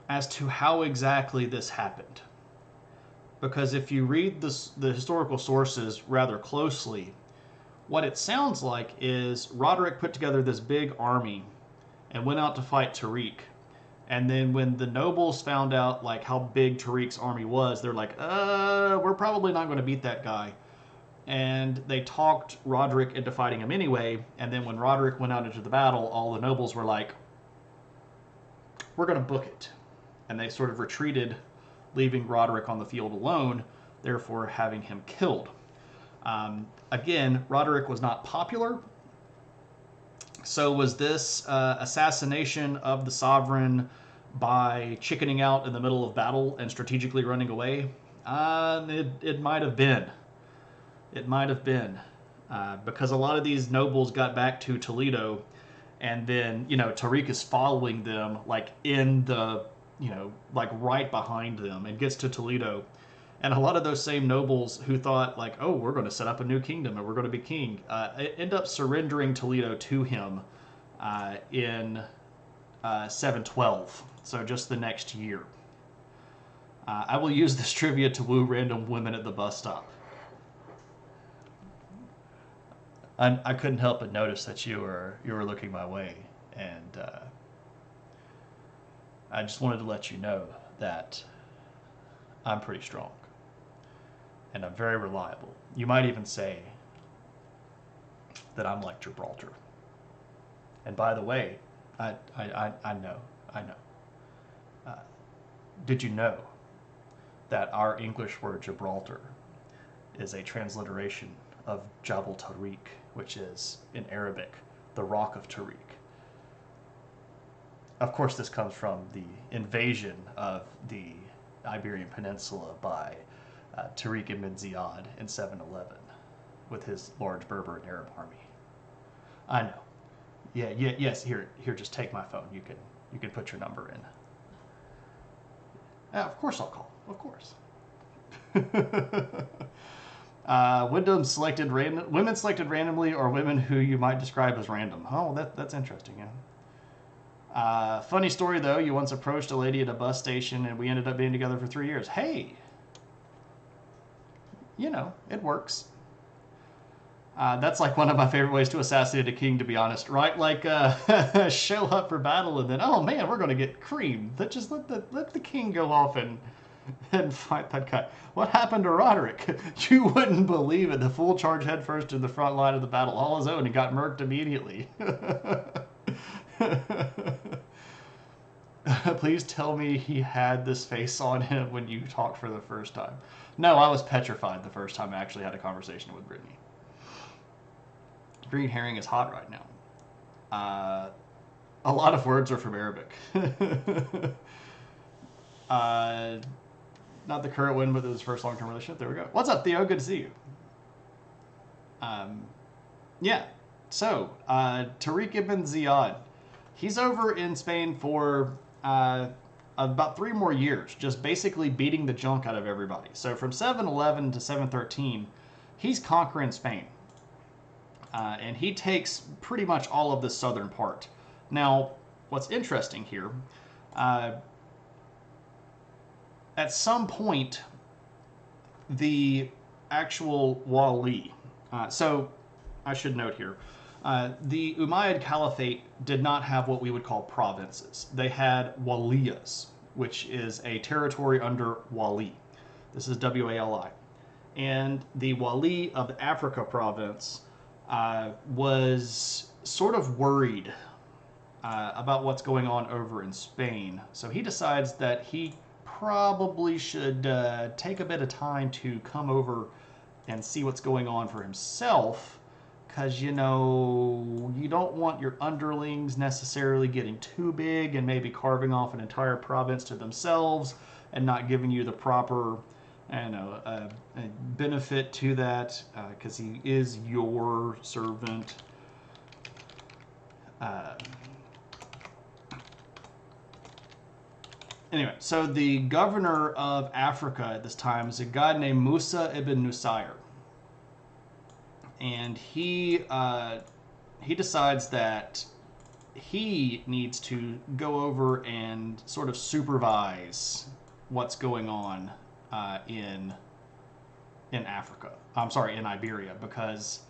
as to how exactly this happened. Because if you read the historical sources rather closely, what it sounds like is Roderick put together this big army and went out to fight Tariq. And then when the nobles found out like how big Tariq's army was, they're like, we're probably not going to beat that guy. And they talked Roderick into fighting him anyway. And then when Roderick went out into the battle, all the nobles were like, we're going to book it. And they sort of retreated, leaving Roderick on the field alone, therefore having him killed. Again, Roderick was not popular. So was this assassination of the sovereign by chickening out in the middle of battle and strategically running away? It might have been. It might have been. Because a lot of these nobles got back to Toledo, and then, Tariq is following them, like in the, like right behind them, and gets to Toledo. And a lot of those same nobles who thought, like, oh, we're going to set up a new kingdom and we're going to be king, end up surrendering Toledo to him in 712, so just the next year. I will use this trivia to woo random women at the bus stop. I couldn't help but notice that you were looking my way, and I just wanted to let you know that I'm pretty strong. And I'm very reliable. You might even say that I'm like Gibraltar. And by the way, I know. Did you know that our English word Gibraltar is a transliteration of Jabal Tariq, which is, in Arabic, the Rock of Tariq? Of course, this comes from the invasion of the Iberian Peninsula by Tariq ibn Ziyad in 711 with his large Berber and Arab army. I know. Yes. Here. Just take my phone. You can put your number in. Of course I'll call. Of course. Women selected randomly, or women who you might describe as random. Oh, that's interesting. Yeah. Funny story though. You once approached a lady at a bus station, and we ended up being together for 3 years. Hey. It works. That's like one of my favorite ways to assassinate a king, to be honest, right? Like, show up for battle and then, oh man, we're going to get creamed. Let the king go off and fight that guy. What happened to Roderick? You wouldn't believe it. The fool charged headfirst to the front line of the battle, all his own, and got murked immediately. Please tell me he had this face on him when you talked for the first time. No, I was petrified the first time I actually had a conversation with Brittany. Green herring is hot right now. A lot of words are from Arabic. Not the current one, but his first long-term relationship. There we go. What's up, Theo? Good to see you. Yeah. So, Tariq ibn Ziyad. He's over in Spain for about 3 more years, just basically beating the junk out of everybody. So from 711 to 713, he's conquering Spain. And he takes pretty much all of the southern part. Now, what's interesting here, at some point, the actual Wali, so I should note here, the Umayyad Caliphate did not have what we would call provinces. They had waliyas, which is a territory under Wali. This is W-A-L-I. And the Wali of the Africa province was sort of worried about what's going on over in Spain. So he decides that he probably should take a bit of time to come over and see what's going on for himself, because you don't want your underlings necessarily getting too big and maybe carving off an entire province to themselves and not giving you the proper benefit to that, because he is your servant. Anyway, so the governor of Africa at this time is a guy named Musa ibn Nusayr. And he decides that he needs to go over and sort of supervise what's going on in Africa. I'm sorry, in Iberia, because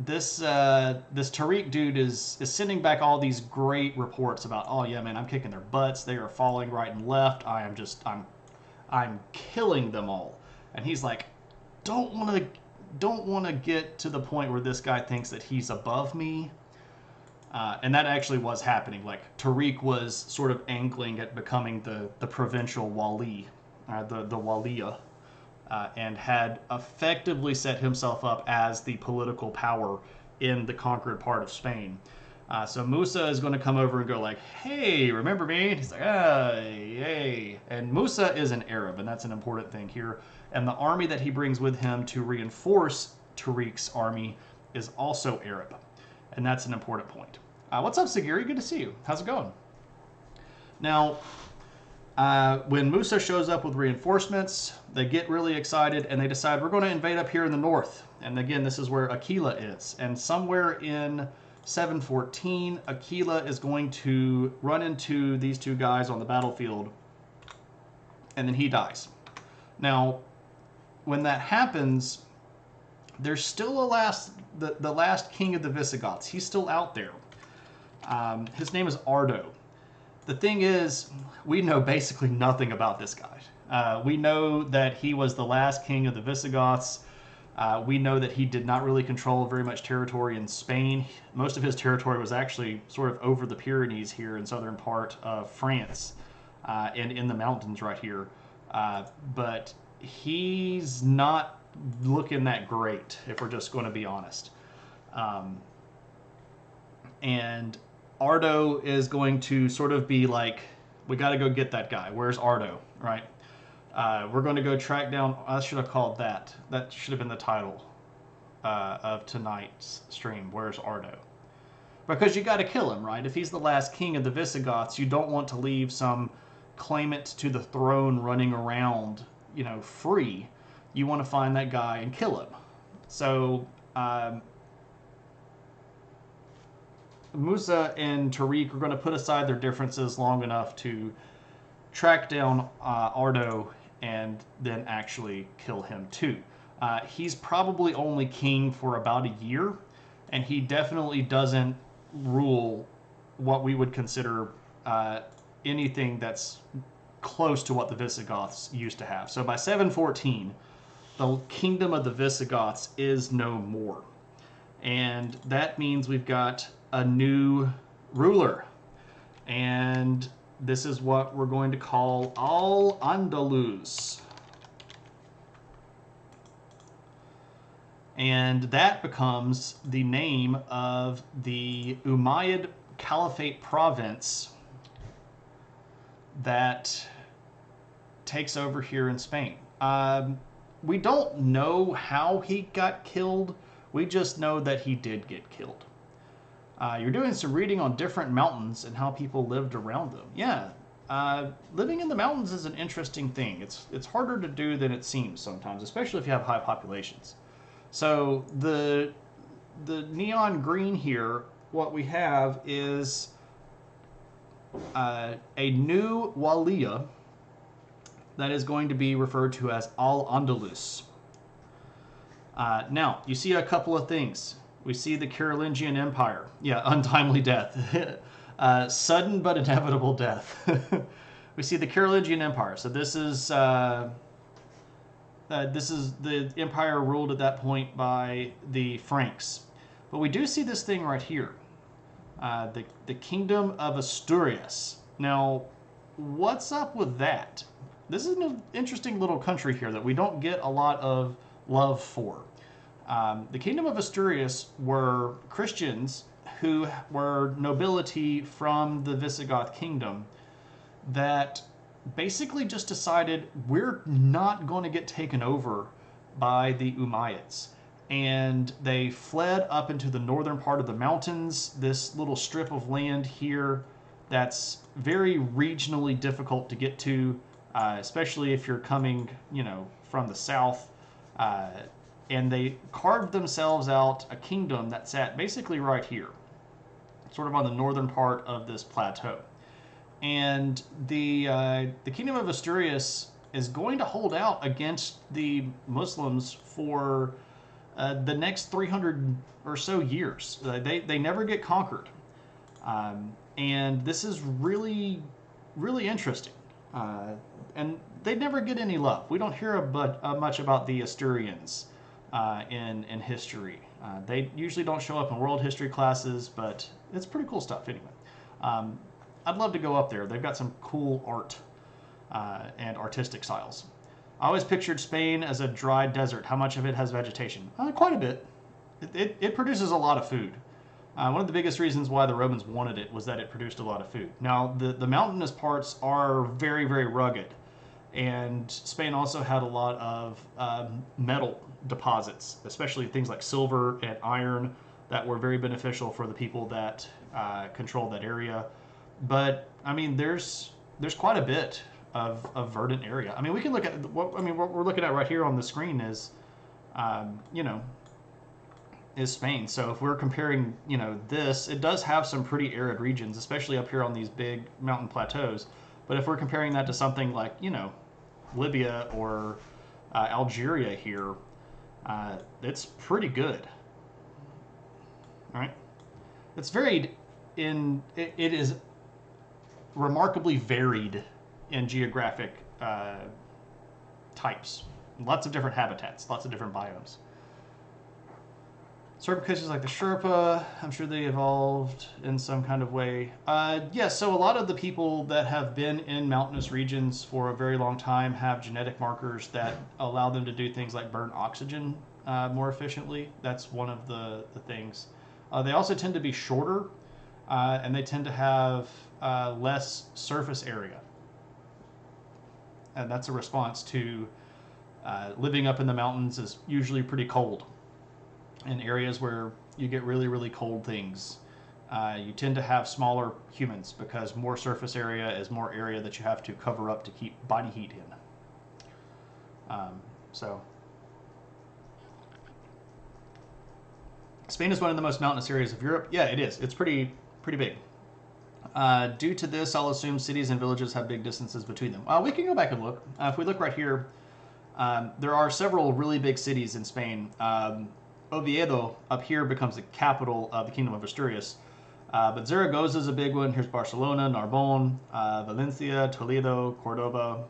this Tariq dude is sending back all these great reports about, oh yeah, man, I'm kicking their butts. They are falling right and left. I'm killing them all. And he's like, don't want to get to the point where this guy thinks that he's above me. And that actually was happening. Like, Tariq was sort of angling at becoming the provincial wali, the waliya, and had effectively set himself up as the political power in the conquered part of Spain. So Musa is going to come over and go like, hey, remember me? And he's like, hey. And Musa is an Arab, and that's an important thing here. And the army that he brings with him to reinforce Tariq's army is also Arab. And that's an important point. What's up, Sagiri? Good to see you. How's it going? Now, when Musa shows up with reinforcements, they get really excited and they decide, we're going to invade up here in the north. And again, this is where Aquila is. And somewhere in 714, Aquila is going to run into these two guys on the battlefield, and then he dies. Now, when that happens, there's still the last king of the Visigoths. He's still out there. His name is Ardo. The thing is, we know basically nothing about this guy. We know that he was the last king of the Visigoths. We know that he did not really control very much territory in Spain. Most of his territory was actually sort of over the Pyrenees here in southern part of France, and in the mountains right here. But he's not looking that great, if we're just going to be honest. And Ardo is going to sort of be like, we got to go get that guy. Where's Ardo, right? We're going to go track down, I should have called that. That should have been the title of tonight's stream. Where's Ardo? Because you got to kill him, right? If he's the last king of the Visigoths, you don't want to leave some claimant to the throne running around, free. You want to find that guy and kill him. So Musa and Tariq are going to put aside their differences long enough to track down Ardo and then actually kill him too. He's probably only king for about a year, and he definitely doesn't rule what we would consider anything that's close to what the Visigoths used to have. So by 714, the kingdom of the Visigoths is no more. And that means we've got a new ruler. And this is what we're going to call Al-Andalus. And that becomes the name of the Umayyad Caliphate province that takes over here in Spain. We don't know how he got killed. We just know that he did get killed. You're doing some reading on different mountains and how people lived around them. Yeah, living in the mountains is an interesting thing. It's harder to do than it seems sometimes, especially if you have high populations. So the neon green here, what we have is a new waliya that is going to be referred to as Al-Andalus. Now, you see a couple of things. We see the Carolingian Empire. Yeah, untimely death. Sudden but inevitable death. We see the Carolingian Empire. So this is the empire ruled at that point by the Franks. But we do see this thing right here. the Kingdom of Asturias. Now, what's up with that? This is an interesting little country here that we don't get a lot of love for. The Kingdom of Asturias were Christians who were nobility from the Visigoth kingdom that basically just decided we're not going to get taken over by the Umayyads. And they fled up into the northern part of the mountains, this little strip of land here that's very regionally difficult to get to, especially if you're coming, from the south. And they carved themselves out a kingdom that sat basically right here, sort of on the northern part of this plateau. And the Kingdom of Asturias is going to hold out against the Muslims for the next 300 or so years. They never get conquered. And this is really, really interesting. And they never get any love. We don't hear much about the Asturians in history. They usually don't show up in world history classes, but it's pretty cool stuff anyway. I'd love to go up there. They've got some cool art and artistic styles. I always pictured Spain as a dry desert. How much of it has vegetation? Quite a bit. It produces a lot of food. One of the biggest reasons why the Romans wanted it was that it produced a lot of food. Now, the mountainous parts are very, very rugged. And Spain also had a lot of metal deposits, especially things like silver and iron that were very beneficial for the people that controlled that area. But, I mean, there's quite a bit of verdant area. I mean, we can look at what we're looking at right here on the screen is, is Spain. So if we're comparing, this, it does have some pretty arid regions, especially up here on these big mountain plateaus. But if we're comparing that to something like, Libya or Algeria here, it's pretty good. All right. It's varied it is remarkably varied in geographic types. Lots of different habitats, lots of different biomes. Certain cases like the Sherpa, I'm sure they evolved in some kind of way. Yes, so a lot of the people that have been in mountainous regions for a very long time have genetic markers that allow them to do things like burn oxygen more efficiently. That's one of the things. They also tend to be shorter, and they tend to have less surface area. And that's a response to living up in the mountains is usually pretty cold. In areas where you get really, really cold things, you tend to have smaller humans because more surface area is more area that you have to cover up to keep body heat in. So Spain is one of the most mountainous areas of Europe. Yeah, it is. It's pretty big. Due to this, I'll assume cities and villages have big distances between them. We can go back and look. If we look right here, there are several really big cities in Spain. Oviedo up here becomes the capital of the Kingdom of Asturias. But Zaragoza is a big one. Here's Barcelona, Narbonne, Valencia, Toledo, Cordoba,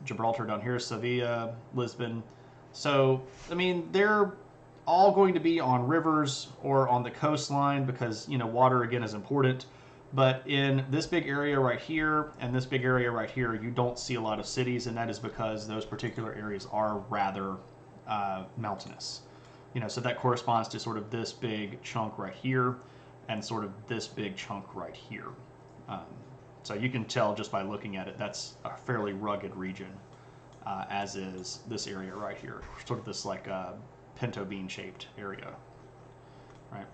Gibraltar down here, Sevilla, Lisbon. So, I mean, they're all going to be on rivers or on the coastline because, water, again, is important. But in this big area right here and this big area right here, you don't see a lot of cities, and that is because those particular areas are rather mountainous. So that corresponds to sort of this big chunk right here and sort of this big chunk right here. So you can tell just by looking at it, that's a fairly rugged region, as is this area right here, sort of this like pinto bean shaped area, right?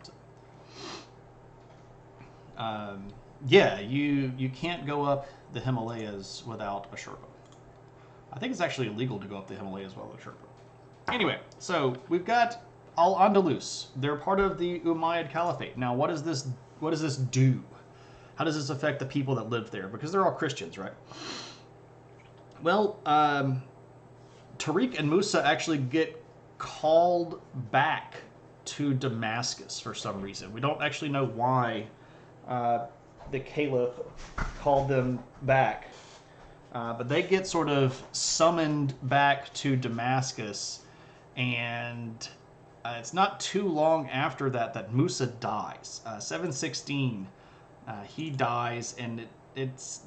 So, yeah, you can't go up the Himalayas without a Sherpa. I think it's actually illegal to go up the Himalayas without a Sherpa. Anyway, so we've got Al-Andalus. They're part of the Umayyad Caliphate. Now, what does this do? How does this affect the people that live there? Because they're all Christians, right? Well, Tariq and Musa actually get called back to Damascus for some reason. We don't actually know why the Caliph called them back. But they get sort of summoned back to Damascus, and it's not too long after that Musa dies. 716, he dies, and it's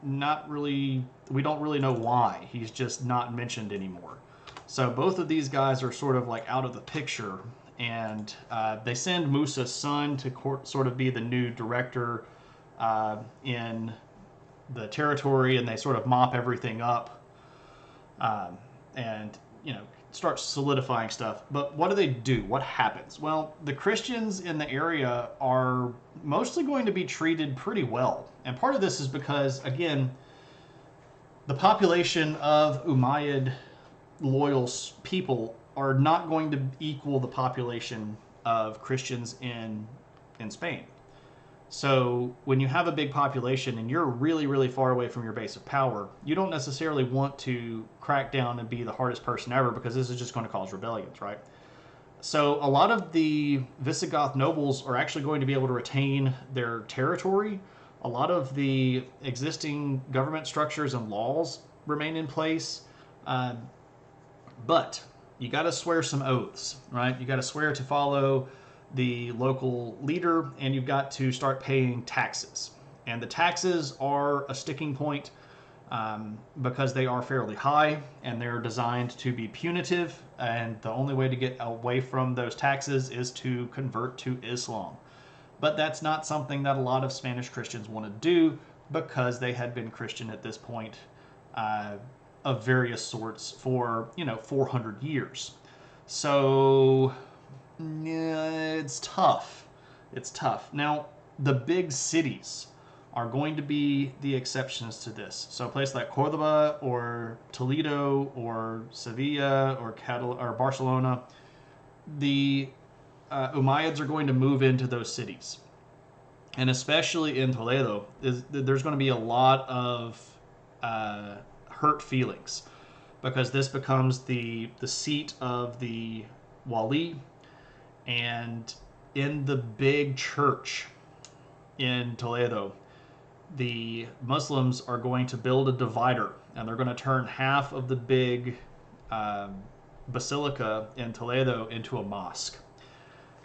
not really, we don't really know why. He's just not mentioned anymore. So both of these guys are sort of like out of the picture, and they send Musa's son to sort of be the new director in the territory, and they sort of mop everything up, and start solidifying stuff. But what do? What happens? Well, the Christians in the area are mostly going to be treated pretty well, and part of this is because, again, the population of Umayyad loyal people are not going to equal the population of Christians in Spain. So when you have a big population and you're really, really far away from your base of power, you don't necessarily want to crack down and be the hardest person ever, because this is just going to cause rebellions, right? So a lot of the Visigoth nobles are actually going to be able to retain their territory. A lot of the existing government structures and laws remain in place. But you got to swear some oaths, right? You got to swear to follow the local leader, and you've got to start paying taxes. And the taxes are a sticking point because they are fairly high, and they're designed to be punitive. And the only way to get away from those taxes is to convert to Islam. But that's not something that a lot of Spanish Christians want to do, because they had been Christian at this point of various sorts for 400 years. So it's tough. It's tough. Now, the big cities are going to be the exceptions to this. So a place like Cordoba or Toledo or Sevilla or Barcelona, the Umayyads are going to move into those cities. And especially in Toledo, there's going to be a lot of hurt feelings, because this becomes the seat of the Wali, and in the big church in Toledo, the Muslims are going to build a divider, and they're going to turn half of the big basilica in Toledo into a mosque.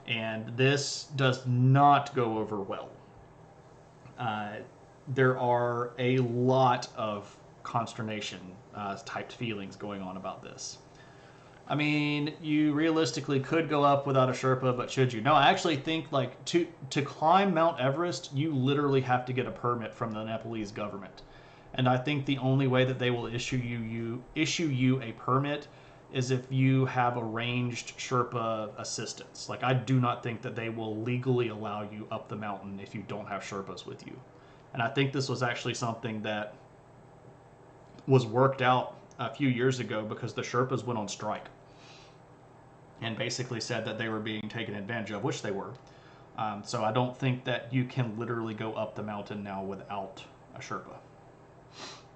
And this does not go over well. There are a lot of consternation typed feelings going on about this. I mean, you realistically could go up without a Sherpa, but should you? No, I actually think like to climb Mount Everest, you literally have to get a permit from the Nepalese government. And I think the only way that they will issue you a permit is if you have arranged Sherpa assistance. Like, I do not think that they will legally allow you up the mountain if you don't have Sherpas with you. And I think this was actually something that was worked out a few years ago, because the Sherpas went on strike and basically said that they were being taken advantage of, which they were. So I don't think that you can literally go up the mountain now without a Sherpa.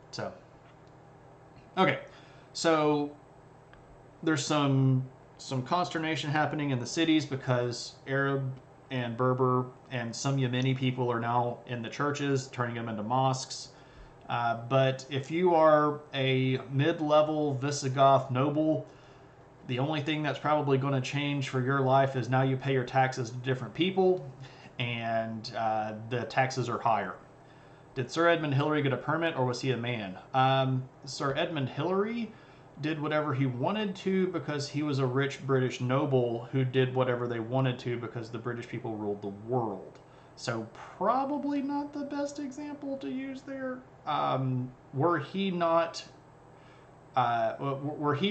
So, okay. So there's some consternation happening in the cities, because Arab and Berber and some Yemeni people are now in the churches, turning them into mosques. But if you are a mid-level Visigoth noble, the only thing that's probably going to change for your life is now you pay your taxes to different people, and the taxes are higher. Did Sir Edmund Hillary get a permit, or was he a man? Sir Edmund Hillary did whatever he wanted to, because he was a rich British noble who did whatever they wanted to, because the British people ruled the world. So probably not the best example to use there. Were he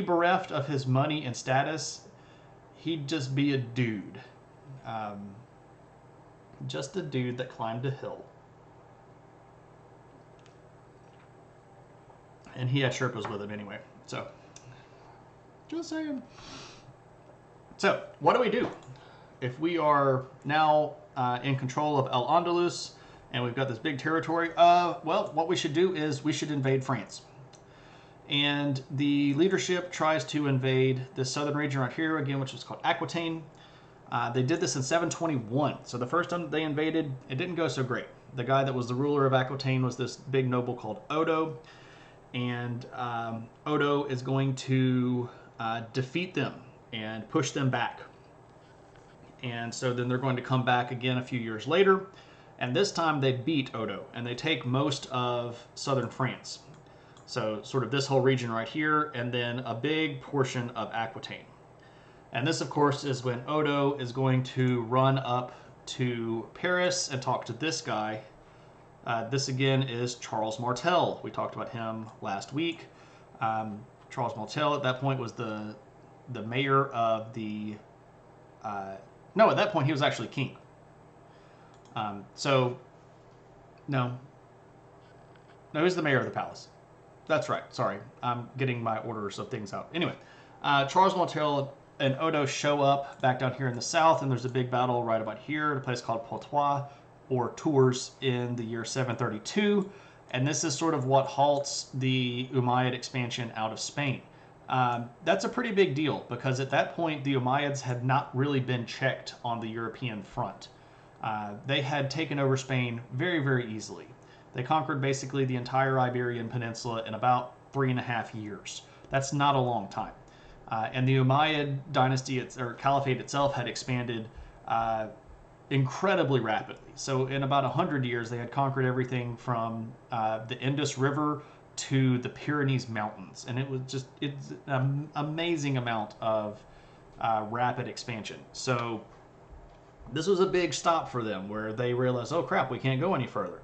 bereft of his money and status, he'd just be a dude. Just a dude that climbed a hill. And he had Sherpas with him anyway. So, just saying. So, what do? If we are now in control of Al-Andalus, and we've got this big territory, well, what we should do is we should invade France. And the leadership tries to invade this southern region right here, again, which is called Aquitaine. They did this in 721. So the first time they invaded, it didn't go so great. The guy that was the ruler of Aquitaine was this big noble called Odo. And Odo is going to defeat them and push them back. And so then they're going to come back again a few years later, and this time they beat Odo, and they take most of southern France. So sort of this whole region right here, and then a big portion of Aquitaine. And this, of course, is when Odo is going to run up to Paris and talk to this guy. This, again, is Charles Martel. We talked about him last week. Charles Martel, at that point, was the mayor of the... no, at that point, he was actually king. No, he was the mayor of the palace. That's right. Sorry, I'm getting my orders of things out. Anyway, Charles Martel and Odo show up back down here in the south, and there's a big battle right about here at a place called Poitiers, or Tours, in the year 732. And this is sort of what halts the Umayyad expansion out of Spain. That's a pretty big deal, because at that point, the Umayyads had not really been checked on the European front. They had taken over Spain very, very easily. They conquered basically the entire Iberian Peninsula in about 3.5 years. That's not a long time. And the Umayyad dynasty, or caliphate itself, had expanded incredibly rapidly. So in about 100 years, they had conquered everything from the Indus River to the Pyrenees Mountains. And it's an amazing amount of rapid expansion. So this was a big stop for them, where they realized, oh crap, we can't go any further.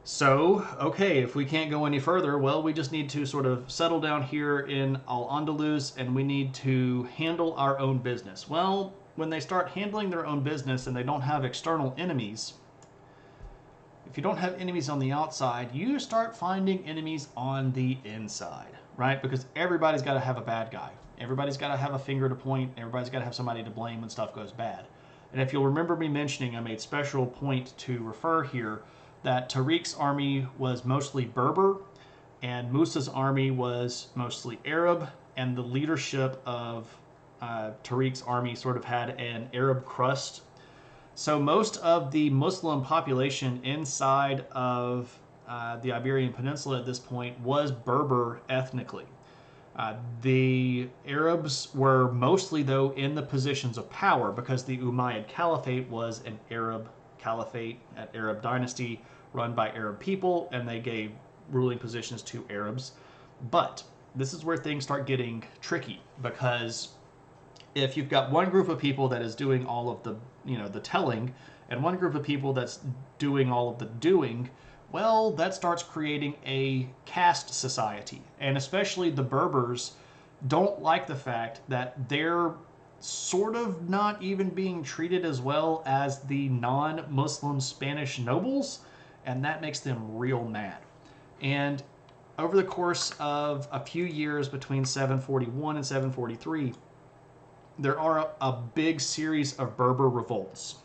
So, okay, if we can't go any further, well, we just need to sort of settle down here in Al-Andalus, and we need to handle our own business. Well, when they start handling their own business and they don't have external enemies, if you don't have enemies on the outside, you start finding enemies on the inside, right? Because everybody's got to have a bad guy. Everybody's got to have a finger to point. Everybody's got to have somebody to blame when stuff goes bad. And if you'll remember me mentioning, I made special point to refer here that Tariq's army was mostly Berber, and Musa's army was mostly Arab, and the leadership of Tariq's army sort of had an Arab crust. So most of the Muslim population inside of the Iberian Peninsula at this point was Berber ethnically. The Arabs were mostly, though, in the positions of power, because the Umayyad Caliphate was an Arab caliphate, an Arab dynasty run by Arab people, and they gave ruling positions to Arabs. But this is where things start getting tricky, because if you've got one group of people that is doing all of the telling, and one group of people that's doing all of the doing, well, that starts creating a caste society. And especially the Berbers don't like the fact that they're sort of not even being treated as well as the non-Muslim Spanish nobles, and that makes them real mad. And over the course of a few years between 741 and 743, there are a big series of Berber revolts.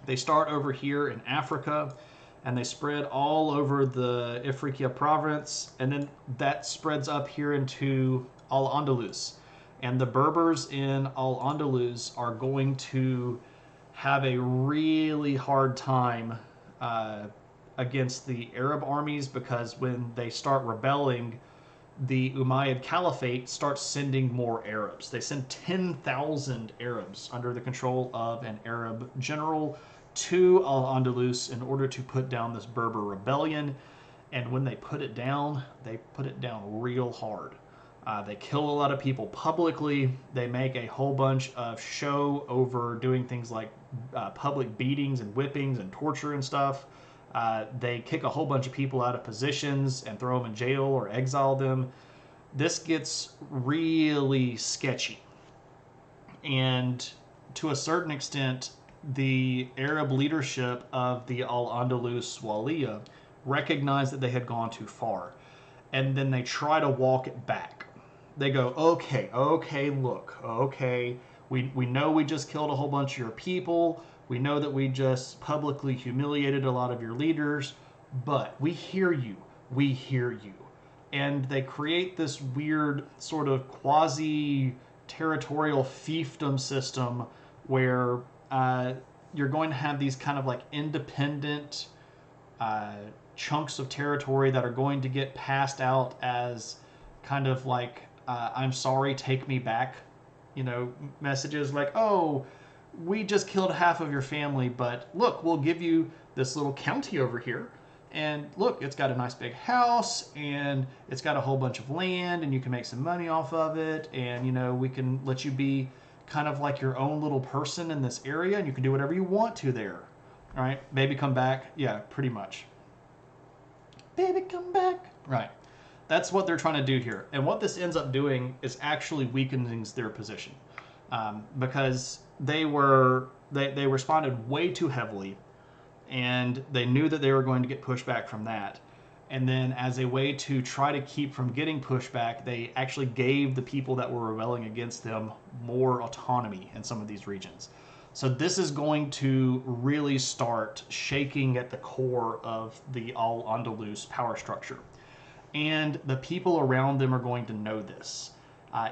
They start over here in Africa, and they spread all over the Ifriqiya province, and then that spreads up here into Al-Andalus. And the Berbers in Al-Andalus are going to have a really hard time against the Arab armies, because when they start rebelling, the Umayyad Caliphate starts sending more Arabs. They send 10,000 Arabs under the control of an Arab general to Al-Andalus in order to put down this Berber rebellion. And when they put it down real hard. They kill a lot of people publicly. They make a whole bunch of show over doing things like public beatings and whippings and torture and stuff. They kick a whole bunch of people out of positions and throw them in jail or exile them. This gets really sketchy. And to a certain extent, the Arab leadership of the Al-Andalus Waliya recognized that they had gone too far. And then they try to walk it back. They go, okay, look, we know we just killed a whole bunch of your people. We know that we just publicly humiliated a lot of your leaders, but we hear you. And they create this weird sort of quasi-territorial fiefdom system where you're going to have these kind of like independent chunks of territory that are going to get passed out as kind of like, I'm sorry, take me back, messages like, oh, we just killed half of your family, but look, we'll give you this little county over here. And look, it's got a nice big house, and it's got a whole bunch of land, and you can make some money off of it. And, we can let you be kind of like your own little person in this area, and you can do whatever you want to there. All right, baby, come back. Yeah, pretty much. Baby, come back. Right. That's what they're trying to do here. And what this ends up doing is actually weakening their position, because they responded way too heavily, and they knew that they were going to get pushback from that. And then as a way to try to keep from getting pushback, they actually gave the people that were rebelling against them more autonomy in some of these regions. So this is going to really start shaking at the core of the Al-Andalus power structure. And the people around them are going to know this.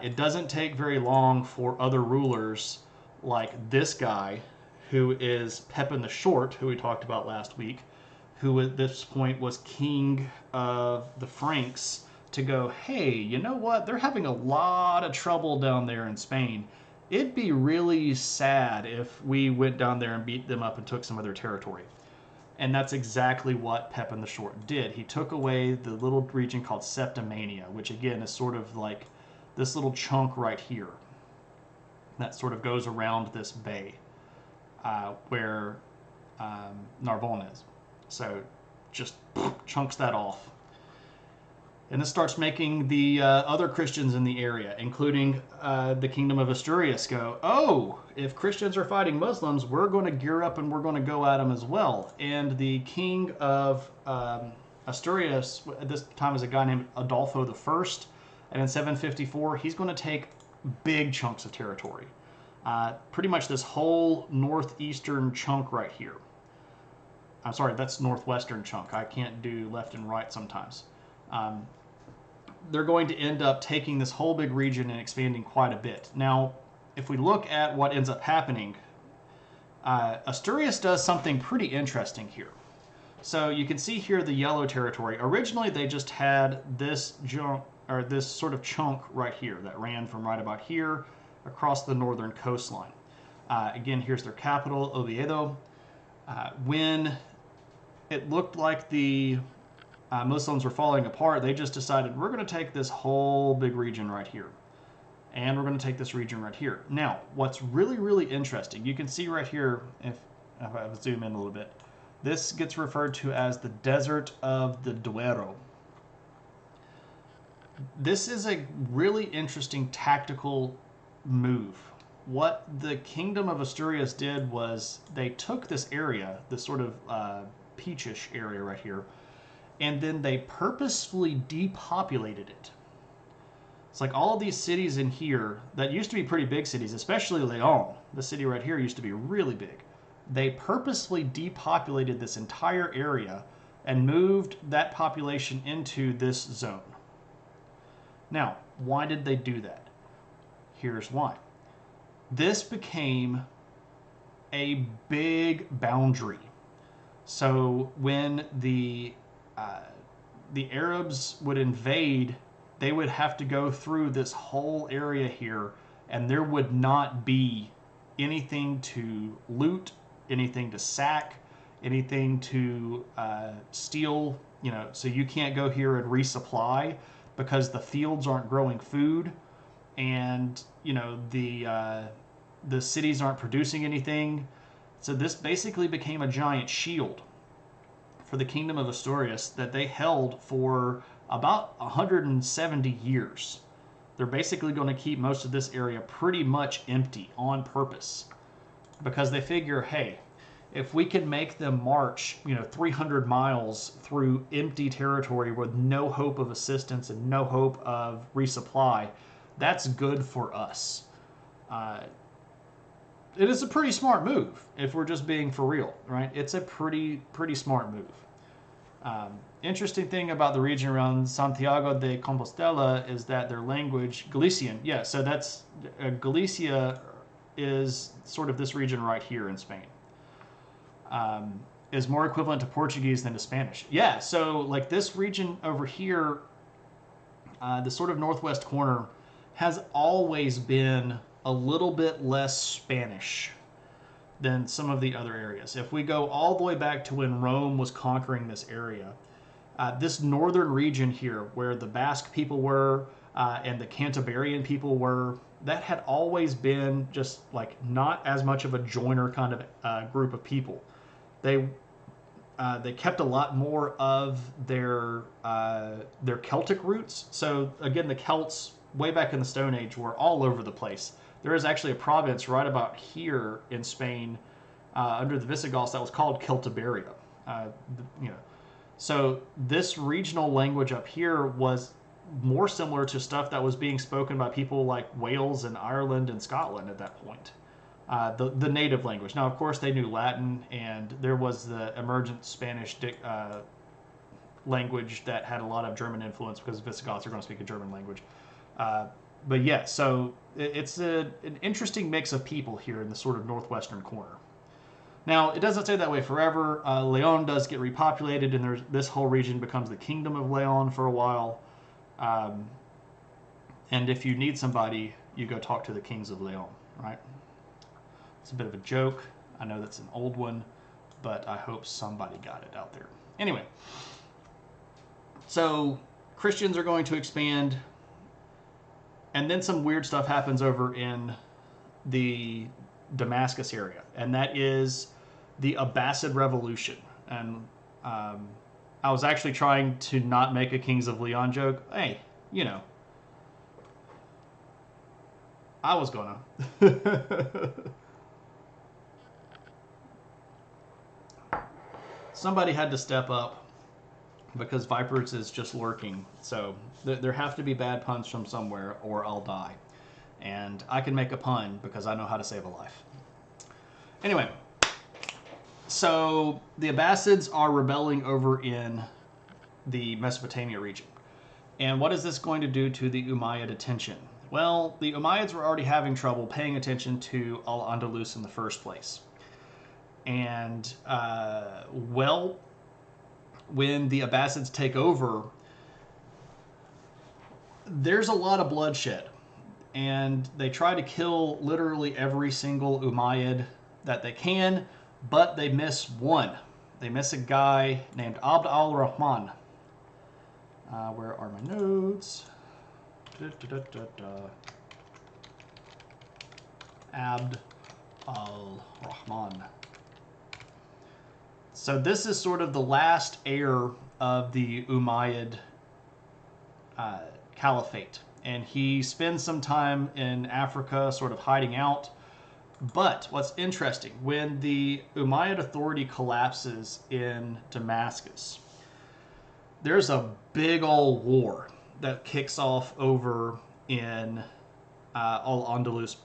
It doesn't take very long for other rulers like this guy, who is Pepin the Short, who we talked about last week, who at this point was king of the Franks, to go, hey, you know what? They're having a lot of trouble down there in Spain. It'd be really sad if we went down there and beat them up and took some of their territory. And that's exactly what Pepin the Short did. He took away the little region called Septimania, which again is sort of like this little chunk right here that sort of goes around this bay where Narbonne is. So just chunks that off. And this starts making the other Christians in the area, including the Kingdom of Asturias, go, oh, if Christians are fighting Muslims, we're going to gear up and we're going to go at them as well. And the king of Asturias at this time is a guy named Adolfo I. And in 754, he's going to take big chunks of territory. Pretty much this whole northeastern chunk right here. I'm sorry, that's northwestern chunk. I can't do left and right sometimes. They're going to end up taking this whole big region and expanding quite a bit. Now, if we look at what ends up happening, Asturias does something pretty interesting here. So you can see here the yellow territory. Originally, they just had this this sort of chunk right here that ran from right about here across the northern coastline. Again, here's their capital, Oviedo. When it looked like the Muslims were falling apart, they just decided, we're going to take this whole big region right here. And we're going to take this region right here. Now, what's really, really interesting, you can see right here, if I zoom in a little bit, this gets referred to as the Desert of the Duero. This is a really interesting tactical move. What the Kingdom of Asturias did was they took this area, this sort of peachish area right here, and then they purposefully depopulated it. It's like all of these cities in here that used to be pretty big cities, especially Leon, the city right here used to be really big. They purposefully depopulated this entire area and moved that population into this zone. Now, why did they do that? Here's why. This became a big boundary. So when the Arabs would invade, they would have to go through this whole area here, and there would not be anything to loot, anything to sack, anything to steal. So you can't go here and resupply because the fields aren't growing food, and the cities aren't producing anything. So this basically became a giant shield for the Kingdom of Asturias that they held for about 170 years. They're basically going to keep most of this area pretty much empty on purpose, because they figure, hey, if we can make them march 300 miles through empty territory with no hope of assistance and no hope of resupply, that's good for us. It is a pretty smart move, if we're just being for real, right? It's a pretty smart move. Interesting thing about the region around Santiago de Compostela is that their language, Galician, yeah, so that's, Galicia is sort of this region right here in Spain, is more equivalent to Portuguese than to Spanish. Yeah, so like this region over here, the sort of northwest corner, has always been a little bit less Spanish than some of the other areas. If we go all the way back to when Rome was conquering this area, this northern region here, where the Basque people were and the Cantabrian people were, that had always been just like not as much of a joiner kind of group of people. They kept a lot more of their Celtic roots. So again, the Celts way back in the Stone Age were all over the place. There is actually a province right about here in Spain under the Visigoths that was called Celtiberia. So this regional language up here was more similar to stuff that was being spoken by people like Wales and Ireland and Scotland at that point. The native language. Now, of course, they knew Latin, and there was the emergent Spanish language that had a lot of German influence because Visigoths are going to speak a German language. But yeah, so it's an interesting mix of people here in the sort of northwestern corner. Now, it doesn't stay that way forever. Leon does get repopulated, and this whole region becomes the Kingdom of Leon for a while. And if you need somebody, you go talk to the kings of Leon, right? It's a bit of a joke. I know that's an old one, but I hope somebody got it out there. Anyway, so Christians are going to expand, and then some weird stuff happens over in the Damascus area, and that is the Abbasid Revolution. And I was actually trying to not make a Kings of Leon joke. Hey, I was gonna. Somebody had to step up because Vipers is just lurking. So there have to be bad puns from somewhere or I'll die. And I can make a pun because I know how to save a life. Anyway, so the Abbasids are rebelling over in the Mesopotamia region. And what is this going to do to the Umayyad attention? Well, the Umayyads were already having trouble paying attention to Al-Andalus in the first place. And, when the Abbasids take over, there's a lot of bloodshed. And they try to kill literally every single Umayyad that they can, but they miss one. They miss a guy named Abd al-Rahman. Where are my notes? Abd al-Rahman. So this is sort of the last heir of the Umayyad Caliphate. And he spends some time in Africa sort of hiding out. But what's interesting, when the Umayyad authority collapses in Damascus, there's a big old war that kicks off over in Al-Andalus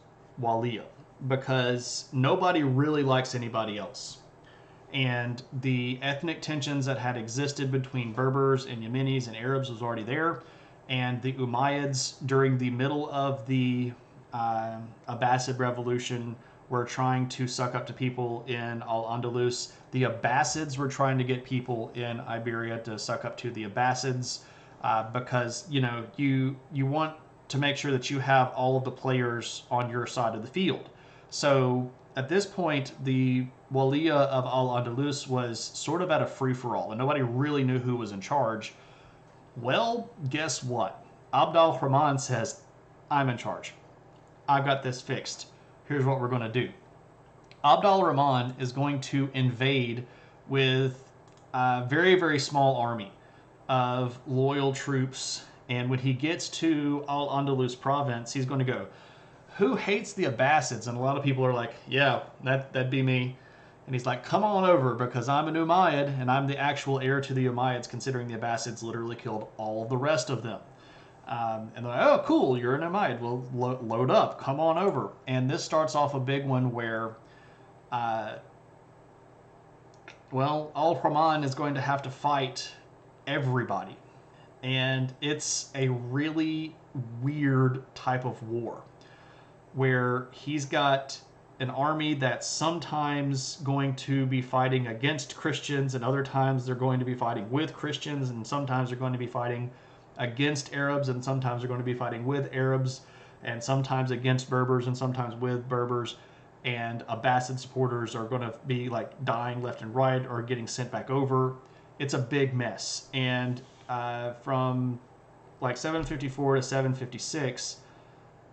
Waliya because nobody really likes anybody else. And the ethnic tensions that had existed between Berbers and Yemenis and Arabs was already there. And the Umayyads, during the middle of the Abbasid Revolution, were trying to suck up to people in Al-Andalus. The Abbasids were trying to get people in Iberia to suck up to the Abbasids because, you want to make sure that you have all of the players on your side of the field. So at this point, the Waliya of Al-Andalus was sort of at a free-for-all, and nobody really knew who was in charge. Well, guess what? Abd al-Rahman says, I'm in charge. I've got this fixed. Here's what we're going to do. Abd al-Rahman is going to invade with a very, very small army of loyal troops. And when he gets to Al-Andalus province, he's going to go, who hates the Abbasids? And a lot of people are like, yeah, that'd be me. And he's like, come on over because I'm an Umayyad and I'm the actual heir to the Umayyads, considering the Abbasids literally killed all the rest of them. And they're like, oh, cool, you're an Umayyad. Well, load up, come on over. And this starts off a big one where, Al-Rahman is going to have to fight everybody. And it's a really weird type of war where he's got an army that's sometimes going to be fighting against Christians, and other times they're going to be fighting with Christians, and sometimes they're going to be fighting against Arabs, and sometimes they're going to be fighting with Arabs. and sometimes against Berbers and sometimes with Berbers. And Abbasid supporters are going to be like dying left and right or getting sent back over. It's a big mess. And from like 754 to 756,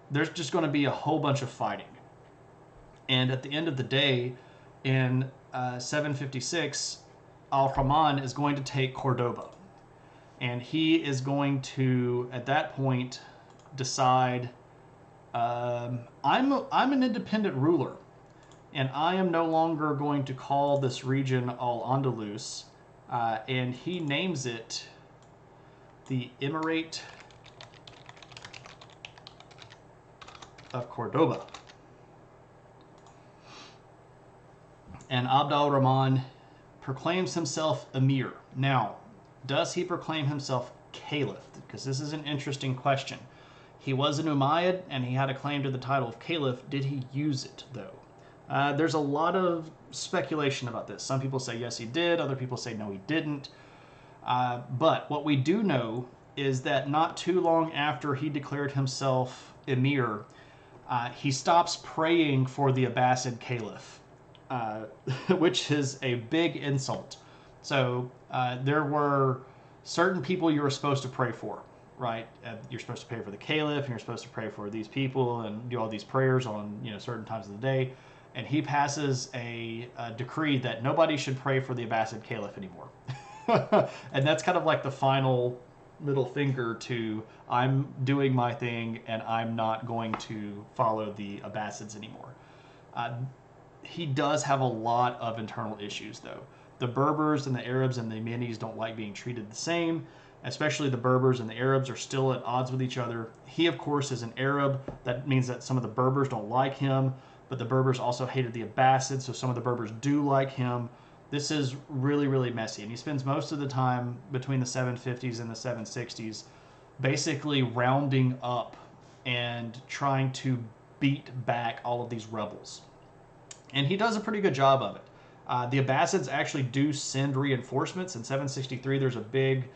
there's just going to be a whole bunch of fighting. And at the end of the day, in 756, Al-Rahman is going to take Cordoba. And he is going to, at that point, decide, I'm an independent ruler, and I am no longer going to call this region Al-Andalus, and he names it the Emirate of Cordoba. And Abd al-Rahman proclaims himself emir. Now, does he proclaim himself caliph? Because this is an interesting question. He was an Umayyad and he had a claim to the title of caliph. Did he use it, though? There's a lot of speculation about this. Some people say yes, he did. Other people say no, he didn't. But what we do know is that not too long after he declared himself emir, he stops praying for the Abbasid caliph, which is a big insult. So there were certain people you were supposed to pray for, right? You're supposed to pray for the caliph, and you're supposed to pray for these people and do all these prayers on certain times of the day. And he passes a decree that nobody should pray for the Abbasid caliph anymore. And that's kind of like the final middle finger to, I'm doing my thing and I'm not going to follow the Abbasids anymore. He does have a lot of internal issues, though. The Berbers and the Arabs and the Yemenis don't like being treated the same. Especially the Berbers and the Arabs are still at odds with each other. He, of course, is an Arab. That means that some of the Berbers don't like him, but the Berbers also hated the Abbasids, so some of the Berbers do like him. This is really, really messy, and he spends most of the time between the 750s and the 760s basically rounding up and trying to beat back all of these rebels. And he does a pretty good job of it. The Abbasids actually do send reinforcements. In 763, there's a big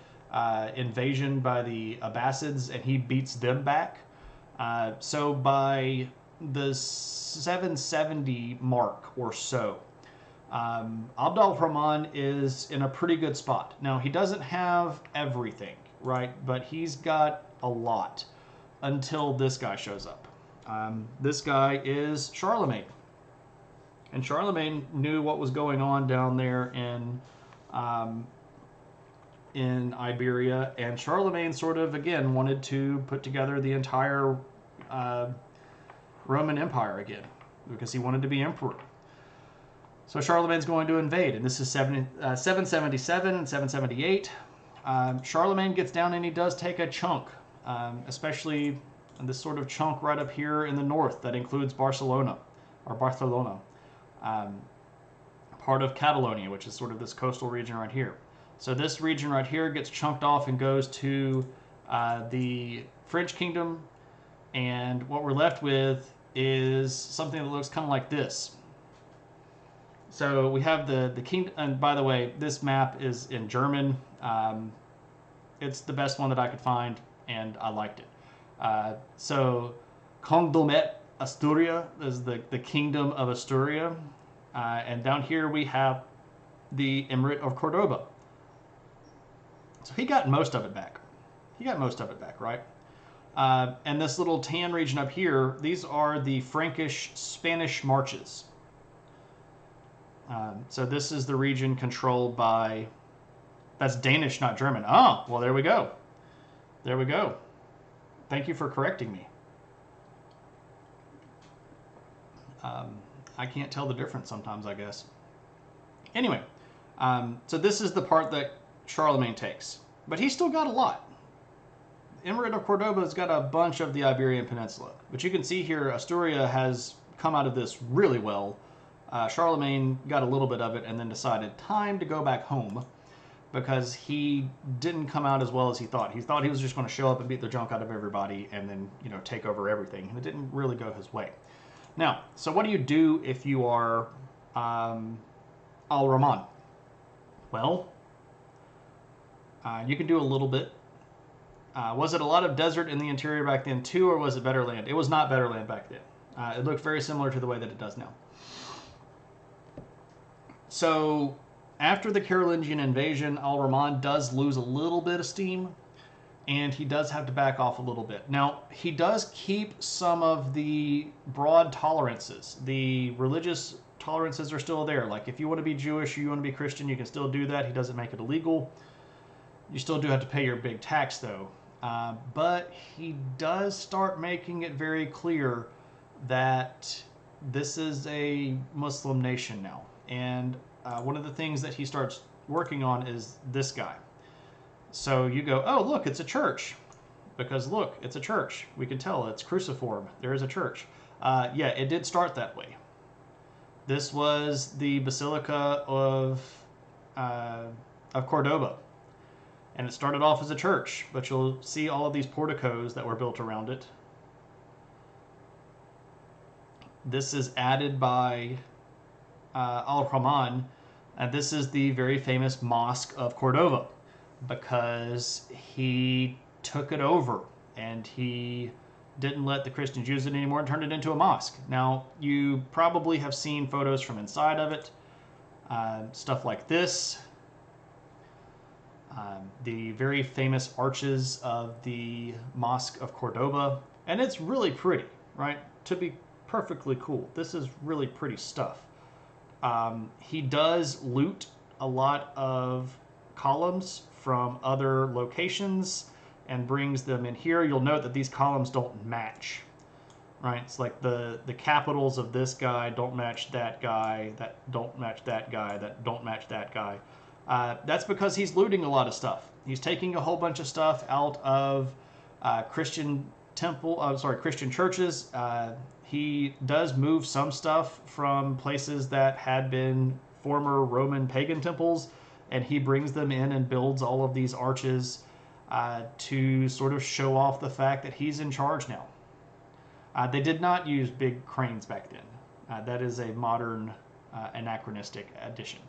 invasion by the Abbasids, and he beats them back. So by the 770 mark or so, Abd al-Rahman is in a pretty good spot. Now, he doesn't have everything, right? But he's got a lot until this guy shows up. This guy is Charlemagne. And Charlemagne knew what was going on down there in Iberia, and Charlemagne sort of, again, wanted to put together the entire Roman Empire again, because he wanted to be emperor. So Charlemagne's going to invade, and this is 777 and 778. Charlemagne gets down and he does take a chunk, especially this sort of chunk right up here in the north that includes Barcelona, part of Catalonia, which is sort of this coastal region right here. So this region right here gets chunked off and goes to the French kingdom, and what we're left with is something that looks kind of like this. So we have the kingdom, and by the way, this map is in German. It's the best one that I could find, and I liked it. So Congdomet Asturia is the kingdom of Asturia. And down here we have the Emirate of Cordoba. So he got most of it back. Right? And this little tan region up here, these are the Frankish-Spanish marches. So this is the region controlled by, that's Danish, not German. Oh, well, there we go. Thank you for correcting me. I can't tell the difference sometimes, I guess. Anyway, so this is the part that Charlemagne takes. But he's still got a lot. Emirate of Cordoba has got a bunch of the Iberian Peninsula. But you can see here, Asturia has come out of this really well. Charlemagne got a little bit of it and then decided time to go back home, because he didn't come out as well as he thought. He thought he was just going to show up and beat the junk out of everybody and then, take over everything. And it didn't really go his way. Now, so what do you do if you are Al-Rahman? Well, you can do a little bit. Was it a lot of desert in the interior back then too, or was it better land? It was not better land back then. It looked very similar to the way that it does now. So after the Carolingian invasion, Al-Rahman does lose a little bit of steam, and he does have to back off a little bit. Now, he does keep some of the broad tolerances. The religious tolerances are still there. Like if you want to be Jewish or you want to be Christian, you can still do that. He doesn't make it illegal. You still do have to pay your big tax, though. But he does start making it very clear that this is a Muslim nation now. And one of the things that he starts working on is this guy. So you go, oh, look, it's a church. Because look, it's a church. We can tell it's cruciform. There is a church. Yeah, it did start that way. This was the Basilica of Cordoba. And it started off as a church, but you'll see all of these porticos that were built around it. This is added by Al-Rahman, and this is the very famous Mosque of Cordoba, because he took it over and he didn't let the Christians use it anymore and turned it into a mosque. Now, you probably have seen photos from inside of it, stuff like this. The very famous arches of the Mosque of Cordoba, and it's really pretty, right? To be perfectly cool, this is really pretty stuff. He does loot a lot of columns from other locations and brings them in here. You'll note that these columns don't match, right? It's like the capitals of this guy don't match that guy, that don't match that guy, that don't match that guy. That's because he's looting a lot of stuff. He's taking a whole bunch of stuff out of Christian churches. He does move some stuff from places that had been former Roman pagan temples, and he brings them in and builds all of these arches to sort of show off the fact that he's in charge now. They did not use big cranes back then. That is a modern anachronistic addition.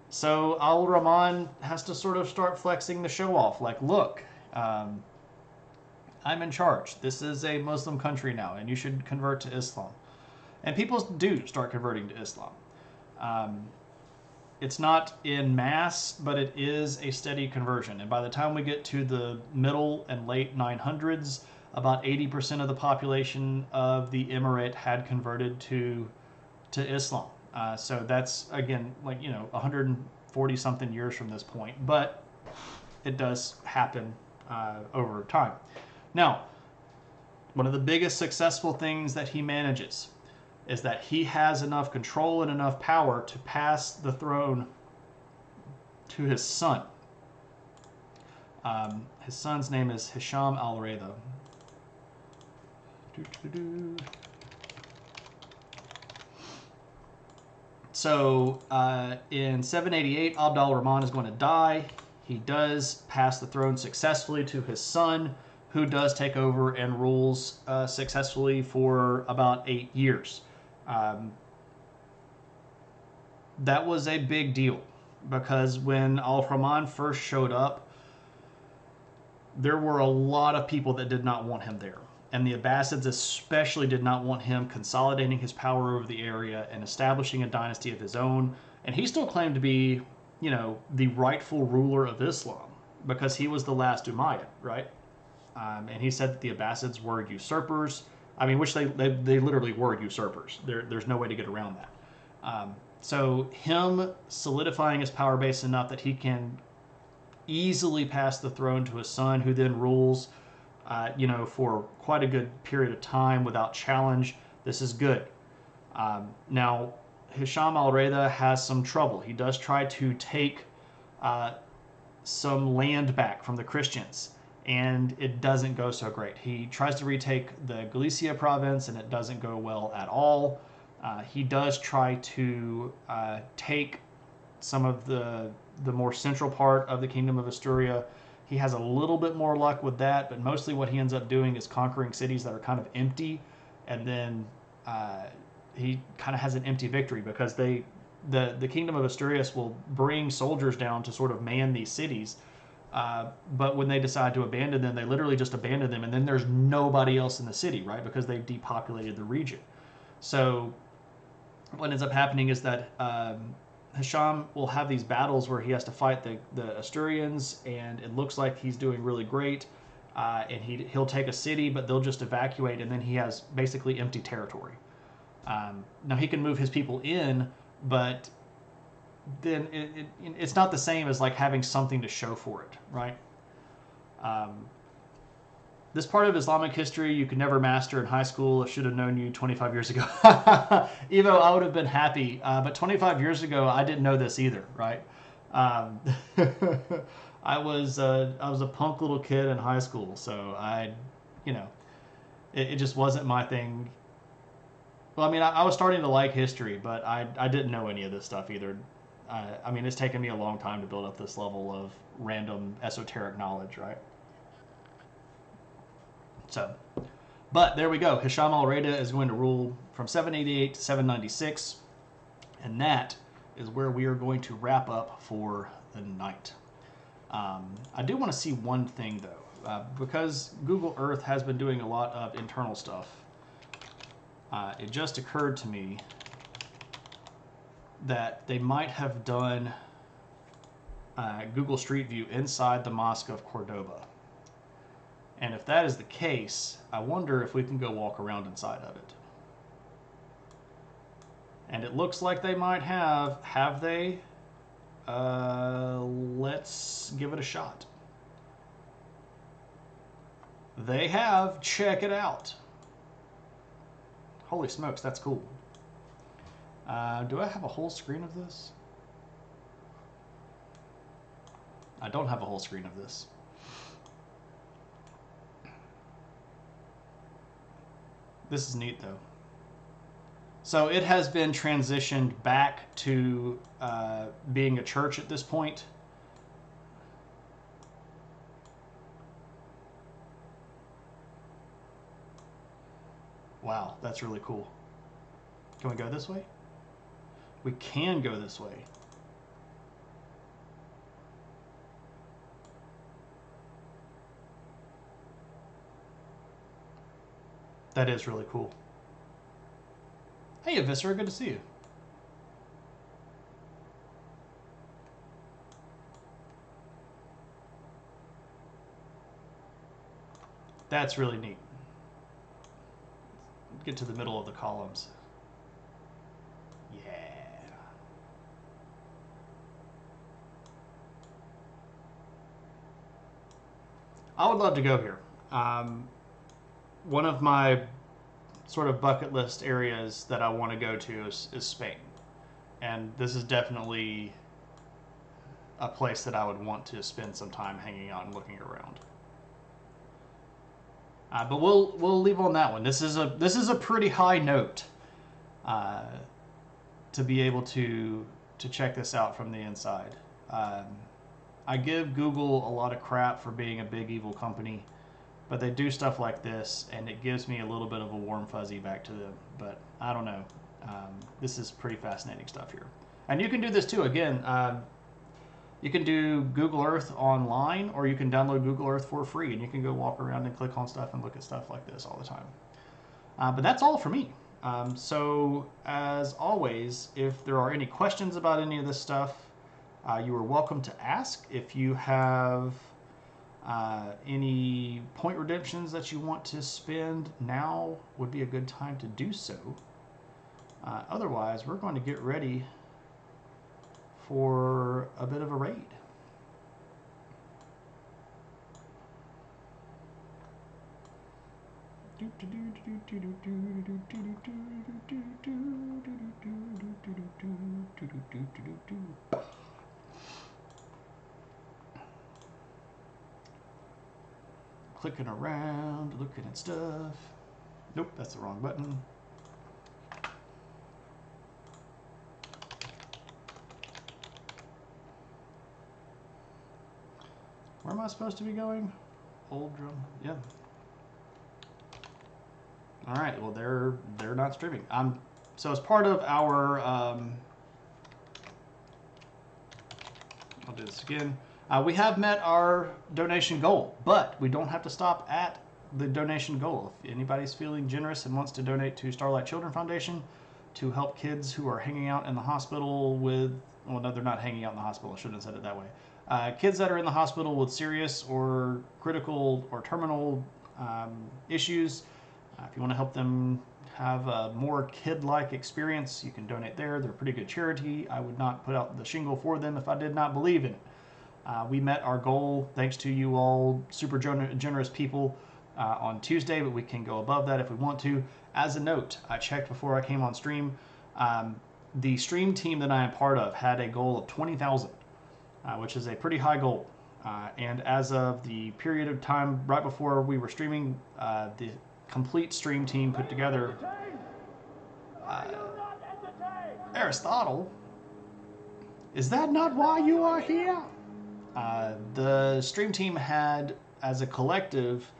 So Al-Rahman has to sort of start flexing the show off. Like, look, I'm in charge. This is a Muslim country now, and you should convert to Islam. And people do start converting to Islam. It's not in mass, but it is a steady conversion. And by the time we get to the middle and late 900s, about 80% of the population of the emirate had converted to Islam. So that's, again, 140 something years from this point, but it does happen over time. Now, one of the biggest successful things that he manages is that he has enough control and enough power to pass the throne to his son. His son's name is Hisham al-Rida. So in 788, Abd al-Rahman is going to die. He does pass the throne successfully to his son, who does take over and rules successfully for about 8 years. That was a big deal, because when Al-Rahman first showed up, there were a lot of people that did not want him there. And the Abbasids especially did not want him consolidating his power over the area and establishing a dynasty of his own. And he still claimed to be, the rightful ruler of Islam, because he was the last Umayyad, right? And he said that the Abbasids were usurpers. I mean, which they literally were usurpers. There's no way to get around that. So him solidifying his power base enough that he can easily pass the throne to his son, who then rules for quite a good period of time without challenge. This is good. Now, Hisham al-Rida has some trouble. He does try to take some land back from the Christians, and it doesn't go so great. He tries to retake the Galicia province, and it doesn't go well at all. He does try to take some of the more central part of the Kingdom of Asturia. He has a little bit more luck with that, but mostly what he ends up doing is conquering cities that are kind of empty, and then he kind of has an empty victory, because the Kingdom of Asturias will bring soldiers down to sort of man these cities, But when they decide to abandon them, they literally just abandon them, and then there's nobody else in the city, right? Because they've depopulated the region. So what ends up happening is that Hisham will have these battles where he has to fight the Asturians, and it looks like he's doing really great. And he'll take a city, but they'll just evacuate, and then he has basically empty territory. Now he can move his people in, but then it's not the same as like having something to show for it, right? This part of Islamic history you could never master in high school. I should have known you 25 years ago. Evo, I would have been happy. But 25 years ago, I didn't know this either, right? I was a punk little kid in high school, so it just wasn't my thing. Well, I mean, I was starting to like history, but I didn't know any of this stuff either. I mean, it's taken me a long time to build up this level of random esoteric knowledge, right? So, but there we go. Hisham al-Reda is going to rule from 788 to 796, and that is where we are going to wrap up for the night. I do want to see one thing though, because Google Earth has been doing a lot of internal stuff. It just occurred to me that they might have done Google Street View inside the Mosque of Cordoba. And if that is the case, I wonder if we can go walk around inside of it. And it looks like they might have. Have they? Let's give it a shot. They have. Check it out. Holy smokes, that's cool. Do I have a whole screen of this? I don't have a whole screen of this. This is neat though. So it has been transitioned back to being a church at this point. Wow, that's really cool. Can we go this way? We can go this way. That is really cool. Hey, Eviscera, good to see you. That's really neat. Get to the middle of the columns. Yeah. I would love to go here. One of my sort of bucket list areas that I want to go to is Spain. And this is definitely a place that I would want to spend some time hanging out and looking around. But we'll leave on that one. This is a pretty high note to be able to check this out from the inside. I give Google a lot of crap for being a big evil company, but they do stuff like this, and it gives me a little bit of a warm fuzzy back to them. But I don't know. This is pretty fascinating stuff here, and you can do this too. Again. You can do Google Earth online, or you can download Google Earth for free, and you can go walk around and click on stuff and look at stuff like this all the time. But that's all for me. So, as always, if there are any questions about any of this stuff, you are welcome to ask. If you have any point redemptions that you want to spend, now would be a good time to do so. Otherwise, we're going to get ready for a bit of a raid. Clicking around, looking at stuff. Nope, that's the wrong button. Where am I supposed to be going? Old drum. Yeah. All right. Well, they're not streaming. So as part of our I'll do this again. We have met our donation goal, but we don't have to stop at the donation goal. If anybody's feeling generous and wants to donate to Starlight Children Foundation to help kids who are hanging out in the hospital with, well, no, they're not hanging out in the hospital. I shouldn't have said it that way. Kids that are in the hospital with serious or critical or terminal issues, if you want to help them have a more kid-like experience, you can donate there. They're a pretty good charity. I would not put out the shingle for them if I did not believe in it. We met our goal thanks to you all super generous people on Tuesday, but we can go above that if we want to. As a note, I checked before I came on stream. The stream team that I am part of had a goal of 20,000, which is a pretty high goal. And as of the period of time right before we were streaming, the complete stream team put together, Aristotle, is that not why you are here? The stream team had, as a collective,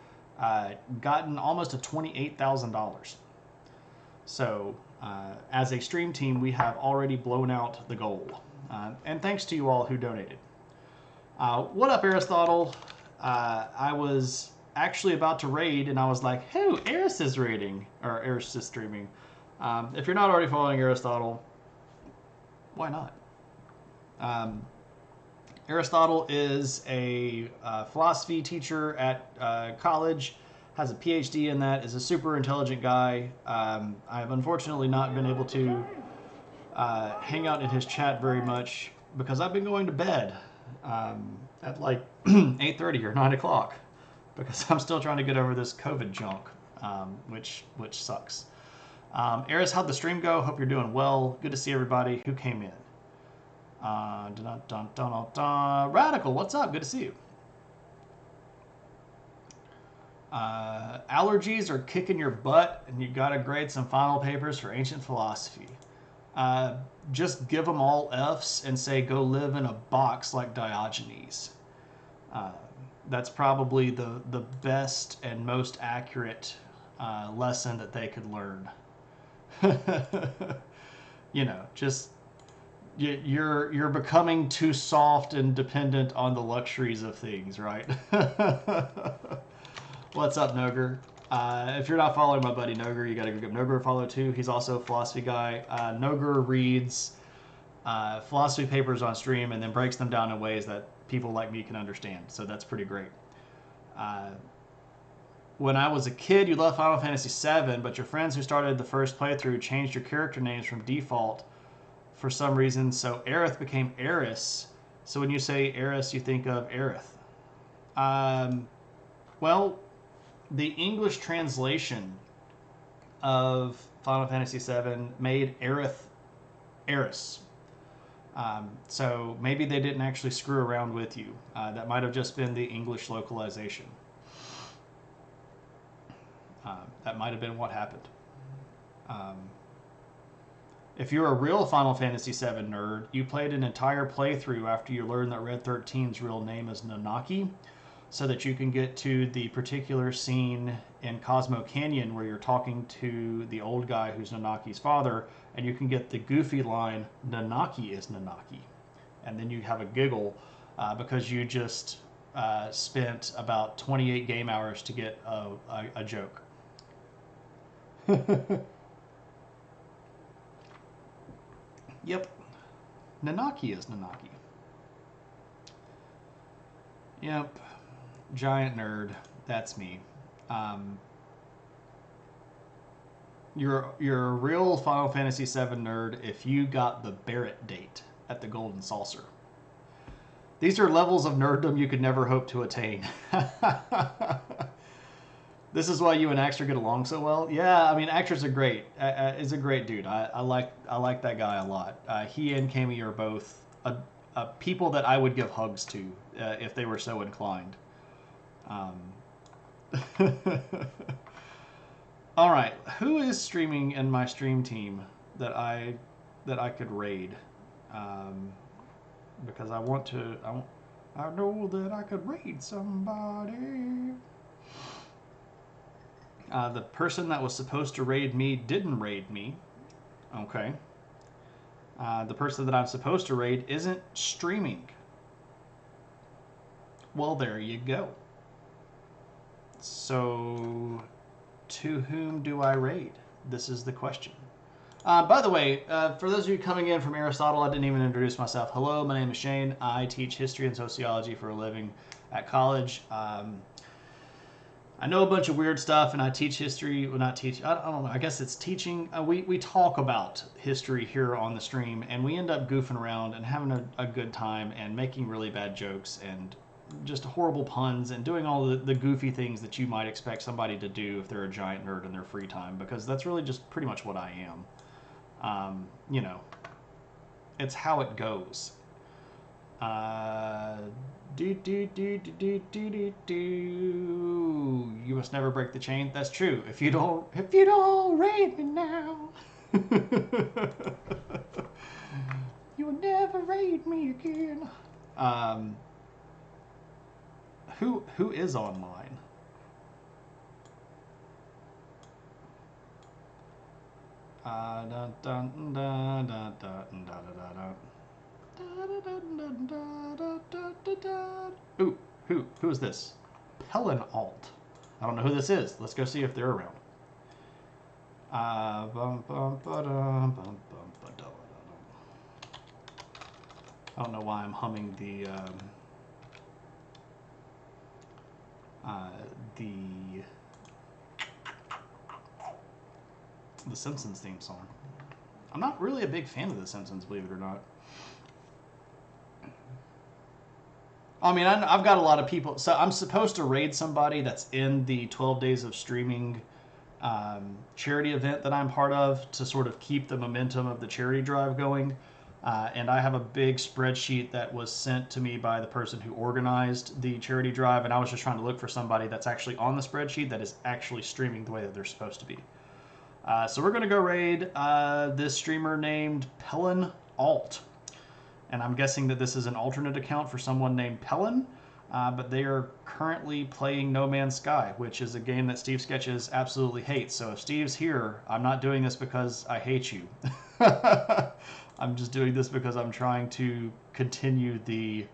gotten almost to $28,000. So, as a stream team, we have already blown out the goal. And thanks to you all who donated. What up, Aristotle? I was actually about to raid, and I was like, "Who? Aris is raiding, or Aris is streaming." If you're not already following Aristotle, why not? Aristotle is a philosophy teacher at college, has a PhD in that, is a super intelligent guy. I've unfortunately not been able to hang out in his chat very much because I've been going to bed at like 8:30 or 9 o'clock because I'm still trying to get over this COVID junk, which sucks. Aris, how'd the stream go? Hope you're doing well. Good to see everybody who came in. Radical, what's up? Good to see you. Allergies are kicking your butt, and you gotta grade some final papers for ancient philosophy. Just give them all Fs and say go live in a box like Diogenes. That's probably the best and most accurate lesson that they could learn. You know, just you're becoming too soft and dependent on the luxuries of things, right? What's up, Noger? If you're not following my buddy Noger, you got to give Noger a follow too. He's also a philosophy guy. Noger reads philosophy papers on stream and then breaks them down in ways that people like me can understand. So that's pretty great. When I was a kid, you loved Final Fantasy VII, but your friends who started the first playthrough changed your character names from default for some reason, so Aerith became Eris. So when you say Eris, you think of Aerith. Well, the English translation of Final Fantasy VII made Aerith Eris. So maybe they didn't actually screw around with you. That might have just been the English localization. That might have been what happened. If you're a real Final Fantasy VII nerd, you played an entire playthrough after you learned that Red 13's real name is Nanaki, so that you can get to the particular scene in Cosmo Canyon where you're talking to the old guy who's Nanaki's father, and you can get the goofy line, Nanaki is Nanaki. And then you have a giggle because you just spent about 28 game hours to get a joke. Yep. Nanaki is Nanaki. Yep. Giant nerd. That's me. You're a real Final Fantasy VII nerd if you got the Barrett date at the Golden Saucer. These are levels of nerddom you could never hope to attain. This is why you and Axter get along so well. Yeah, I mean, Axter's is a great dude. I like that guy a lot. He and Cammy are both people that I would give hugs to if they were so inclined. All right, who is streaming in my stream team that I could raid? Because I know that I could raid somebody. The person that was supposed to raid me didn't raid me. Okay. The person that I'm supposed to raid isn't streaming. Well, there you go. So, to whom do I raid? This is the question. By the way, for those of you coming in from Aristotle, I didn't even introduce myself. Hello, my name is Shane. I teach history and sociology for a living at college. I know a bunch of weird stuff, and I teach history. Well, not teach. I don't know. I guess it's teaching. We talk about history here on the stream, and we end up goofing around and having a good time and making really bad jokes and just horrible puns and doing all the goofy things that you might expect somebody to do if they're a giant nerd in their free time, because that's really just pretty much what I am. You know, it's how it goes. You must never break the chain. That's true. If you don't raid me now, you will never raid me again. Who is online? Ooh, who is this? Pelin Alt. I don't know who this is. Let's go see if they're around. I don't know why I'm humming the Simpsons theme song. I'm not really a big fan of The Simpsons, believe it or not. I mean, I've got a lot of people. So I'm supposed to raid somebody that's in the 12 Days of Streaming charity event that I'm part of to sort of keep the momentum of the charity drive going. And I have a big spreadsheet that was sent to me by the person who organized the charity drive. And I was just trying to look for somebody that's actually on the spreadsheet that is actually streaming the way that they're supposed to be. So we're going to go raid this streamer named Pelin Alt. And I'm guessing that this is an alternate account for someone named Pelin. But they are currently playing No Man's Sky, which is a game that Steve Sketches absolutely hates. So if Steve's here, I'm not doing this because I hate you. I'm just doing this because I'm trying to continue the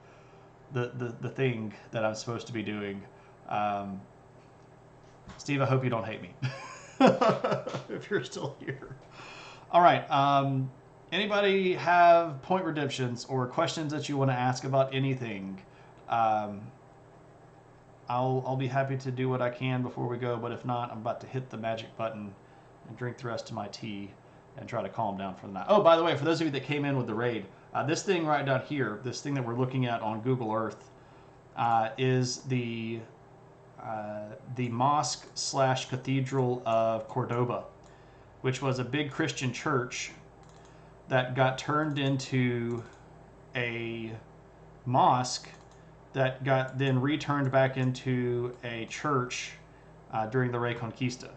thing that I'm supposed to be doing. Steve, I hope you don't hate me. If you're still here. All right. Anybody have point redemptions or questions that you want to ask about anything? I'll be happy to do what I can before we go, but if not, I'm about to hit the magic button and drink the rest of my tea and try to calm down for the night. Oh, by the way, for those of you that came in with the raid, this thing right down here, this thing that we're looking at on Google Earth, is the mosque/cathedral of Cordoba, which was a big Christian church that got turned into a mosque that got then returned back into a church during the Reconquista.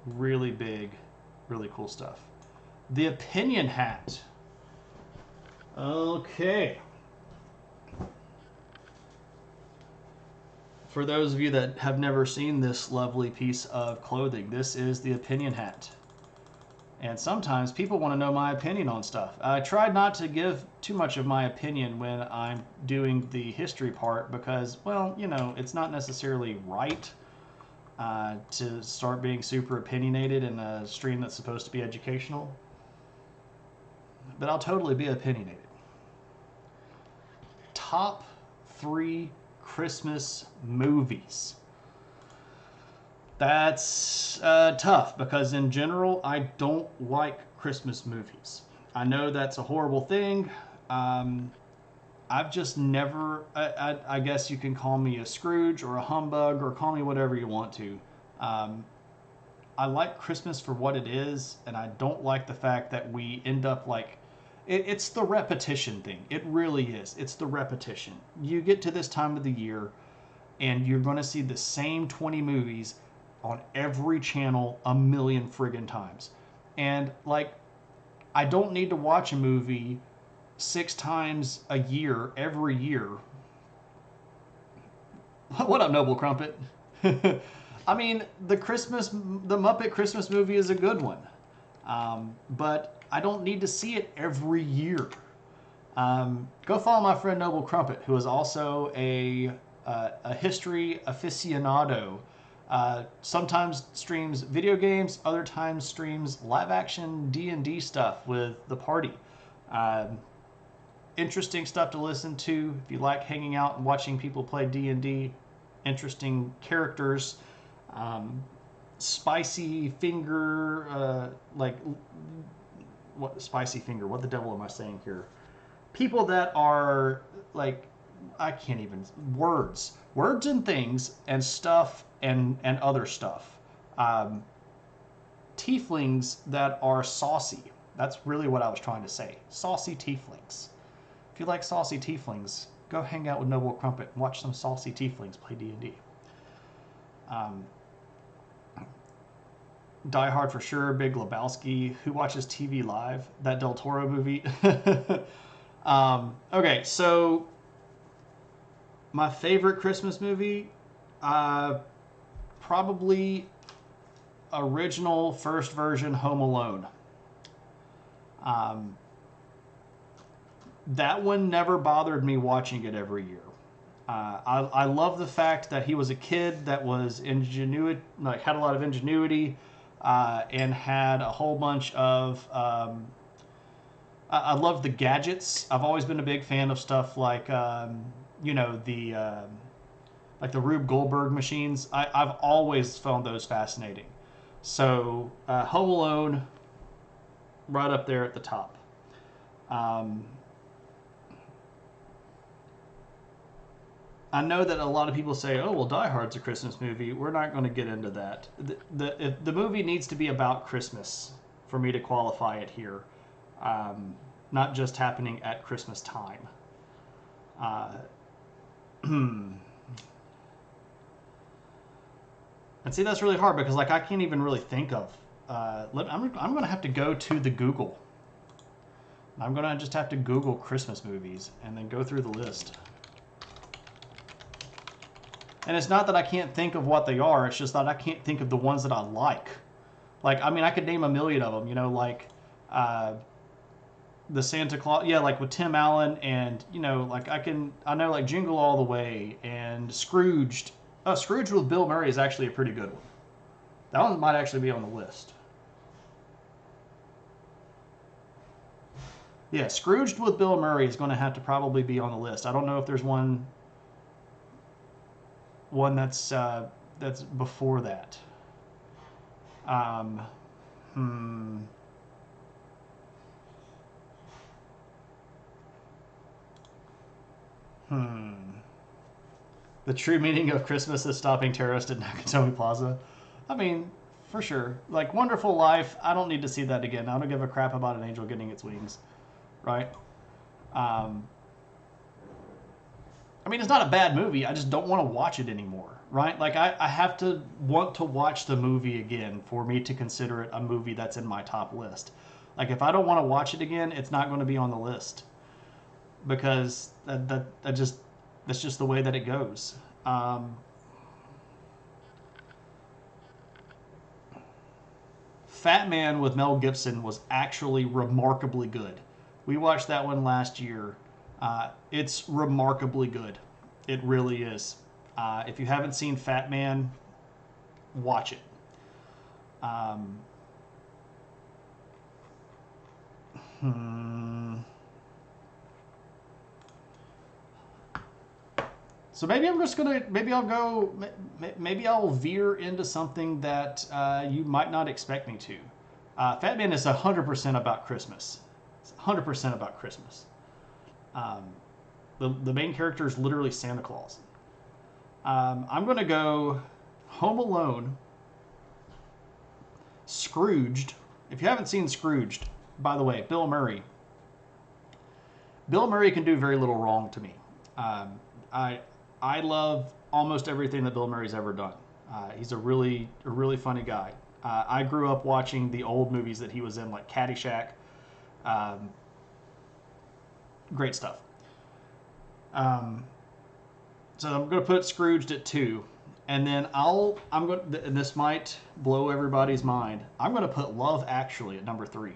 Really big, really cool stuff. The opinion hat. Okay. For those of you that have never seen this lovely piece of clothing, this is the opinion hat. And sometimes people want to know my opinion on stuff. I tried not to give too much of my opinion when I'm doing the history part because, well, you know, it's not necessarily right to start being super opinionated in a stream that's supposed to be educational. But I'll totally be opinionated. Top 3 Christmas movies. That's tough because in general, I don't like Christmas movies. I know that's a horrible thing. I've just never, I guess you can call me a Scrooge or a humbug or call me whatever you want to. I like Christmas for what it is, and I don't like the fact that we end up like, it's the repetition thing. It really is. It's the repetition. You get to this time of the year, and you're going to see the same 20 movies on every channel a million friggin' times. And like, I don't need to watch a movie 6 times a year, every year. What up, Noble Crumpet? I mean, the Muppet Christmas movie is a good one. But I don't need to see it every year. Go follow my friend Noble Crumpet, who is also a history aficionado. Sometimes streams video games, other times streams live action D&D stuff with the party. Um, Interesting stuff to listen to if you like hanging out and watching people play D&D. Interesting characters. Um, Spicy finger, what spicy finger? What the devil am I saying here? People that are like, I can't even words and things and stuff and other stuff. Um, Tieflings that are saucy. That's really what I was trying to say. Saucy tieflings. If you like saucy tieflings, go hang out with Noble Crumpet and watch some saucy tieflings play D&D. Die Hard for sure. Big Lebowski. Who watches TV live? That Del Toro movie. Okay, so my favorite Christmas movie, probably original first version Home Alone. That one never bothered me watching it every year. I love the fact that he was a kid that was ingenuity, like had a lot of ingenuity, and had a whole bunch of. I love the gadgets. I've always been a big fan of stuff like like the Rube Goldberg machines. I've always found those fascinating. So Home Alone, right up there at the top. I know that a lot of people say, "Oh, well, Die Hard's a Christmas movie." We're not going to get into that. The movie needs to be about Christmas for me to qualify it here, not just happening at Christmas time. And see, that's really hard because like I can't even really think of. I'm going to have to go to the Google. I'm going to just have to Google Christmas movies and then go through the list. And it's not that I can't think of what they are. It's just that I can't think of the ones that I like. Like, I mean, I could name a million of them. You know, like the Santa Claus. Yeah, like with Tim Allen, and like I know like Jingle All the Way and Scrooged. Oh, Scrooge with Bill Murray is actually a pretty good one. That one might actually be on the list. Yeah, Scrooged with Bill Murray is going to have to probably be on the list. I don't know if there's one that's before that. Um, hmm. Hmm. The true meaning of Christmas is stopping terrorists at Nakatomi Plaza. I mean, for sure. Like Wonderful Life, I don't need to see that again. I don't give a crap about an angel getting its wings, right? Um, I mean, it's not a bad movie. I just don't want to watch it anymore, right? Like, I have to want to watch the movie again for me to consider it a movie that's in my top list. Like, if I don't want to watch it again, it's not going to be on the list because that's just the way that it goes. Fat Man with Mel Gibson was actually remarkably good. We watched that one last year. It's remarkably good. It really is. If you haven't seen Fat Man, watch it. Um, hmm. So maybe I'm just gonna maybe I'll go maybe I'll veer into something that you might not expect me to. Fat Man is 100% about Christmas. It's 100% about Christmas. Um, the main character is literally Santa Claus. I'm gonna go Home Alone, Scrooged. If you haven't seen Scrooged, by the way, Bill Murray. Bill Murray can do very little wrong to me. I I love almost everything that Bill Murray's ever done. He's a really funny guy. I grew up watching the old movies that he was in, like Caddyshack. Um, Great stuff. Um, so I'm going to put Scrooged at 2, and then I'm going. And this might blow everybody's mind. I'm going to put Love Actually at number 3.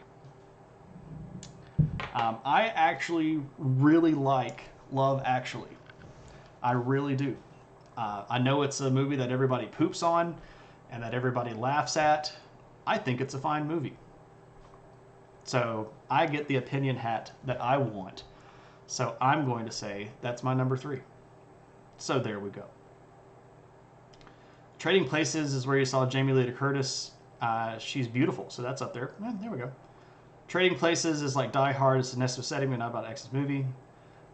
I actually really like Love Actually. I really do. I know it's a movie that everybody poops on and that everybody laughs at. I think it's a fine movie. So I get the opinion hat that I want. So I'm going to say that's my number 3. So there we go. Trading Places is where you saw Jamie Lee Curtis. She's beautiful, so that's up there. There we go. Trading Places is like Die Hard. It's a necessary setting, but not about X's movie.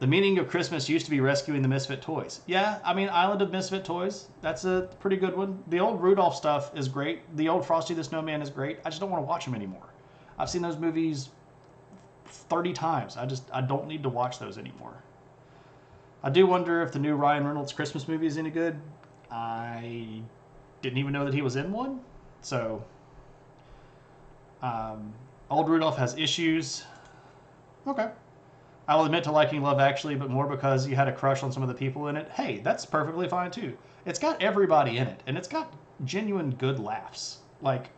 The meaning of Christmas used to be rescuing the misfit toys. Yeah, I mean, Island of Misfit Toys, that's a pretty good one. The old Rudolph stuff is great. The old Frosty the Snowman is great. I just don't want to watch them anymore. I've seen those movies 30 times. I don't need to watch those anymore. I do wonder if the new Ryan Reynolds Christmas movie is any good. I didn't even know that he was in one. So, old Rudolph has issues. Okay. I will admit to liking Love Actually, but more because you had a crush on some of the people in it. Hey, that's perfectly fine too. It's got everybody in it, and it's got genuine good laughs. Like,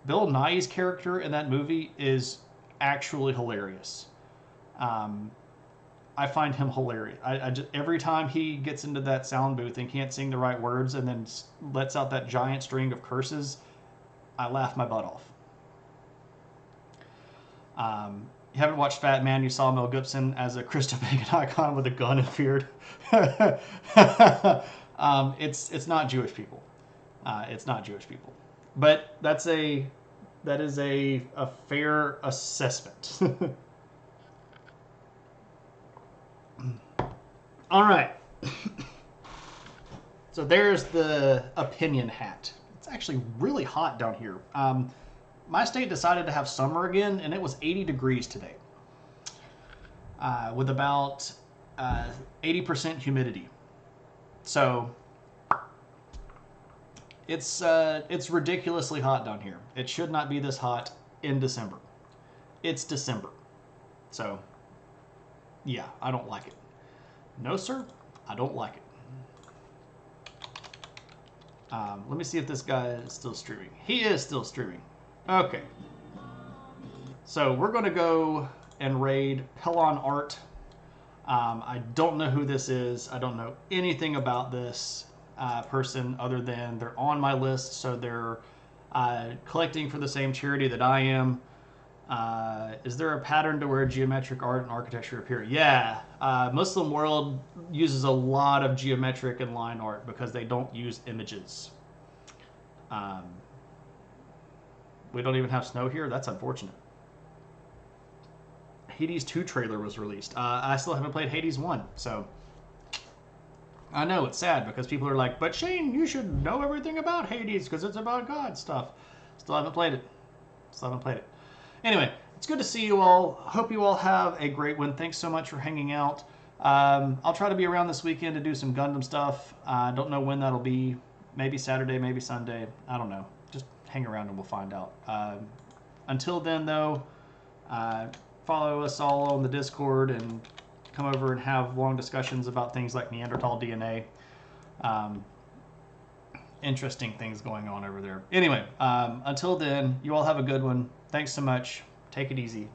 Bill Nighy's character in that movie is actually hilarious. I find him hilarious. I just, every time he gets into that sound booth and can't sing the right words and then lets out that giant string of curses, I laugh my butt off. You haven't watched Fat Man, you saw Mel Gibson as a Christo Pagan icon with a gun and beard. It's not Jewish people. It's not Jewish people. But that is a fair assessment. All right. So there's the opinion hat. It's actually really hot down here. My state decided to have summer again, and it was 80 degrees today, with about 80% humidity. So it's ridiculously hot down here. It should not be this hot in December. It's December. So, yeah, I don't like it. No, sir, I don't like it. Let me see if this guy is still streaming. He is still streaming. Okay. So we're going to go and raid Pelon Art. I don't know who this is. I don't know anything about this person other than they're on my list. So they're collecting for the same charity that I am. Is there a pattern to where geometric art and architecture appear? Yeah. Muslim world uses a lot of geometric and line art because they don't use images. We don't even have snow here. That's unfortunate. Hades 2 trailer was released. I still haven't played Hades 1, so I know it's sad because people are like, but Shane, you should know everything about Hades because it's about God stuff. Still haven't played it. Anyway, it's good to see you all. Hope you all have a great one. Thanks so much for hanging out. I'll try to be around this weekend to do some Gundam stuff. I don't know when that'll be. Maybe Saturday, maybe Sunday. I don't know. Just hang around and we'll find out. Until then, though, follow us all on the Discord and come over and have long discussions about things like Neanderthal DNA. Interesting things going on over there. Anyway, until then, you all have a good one. Thanks so much. Take it easy.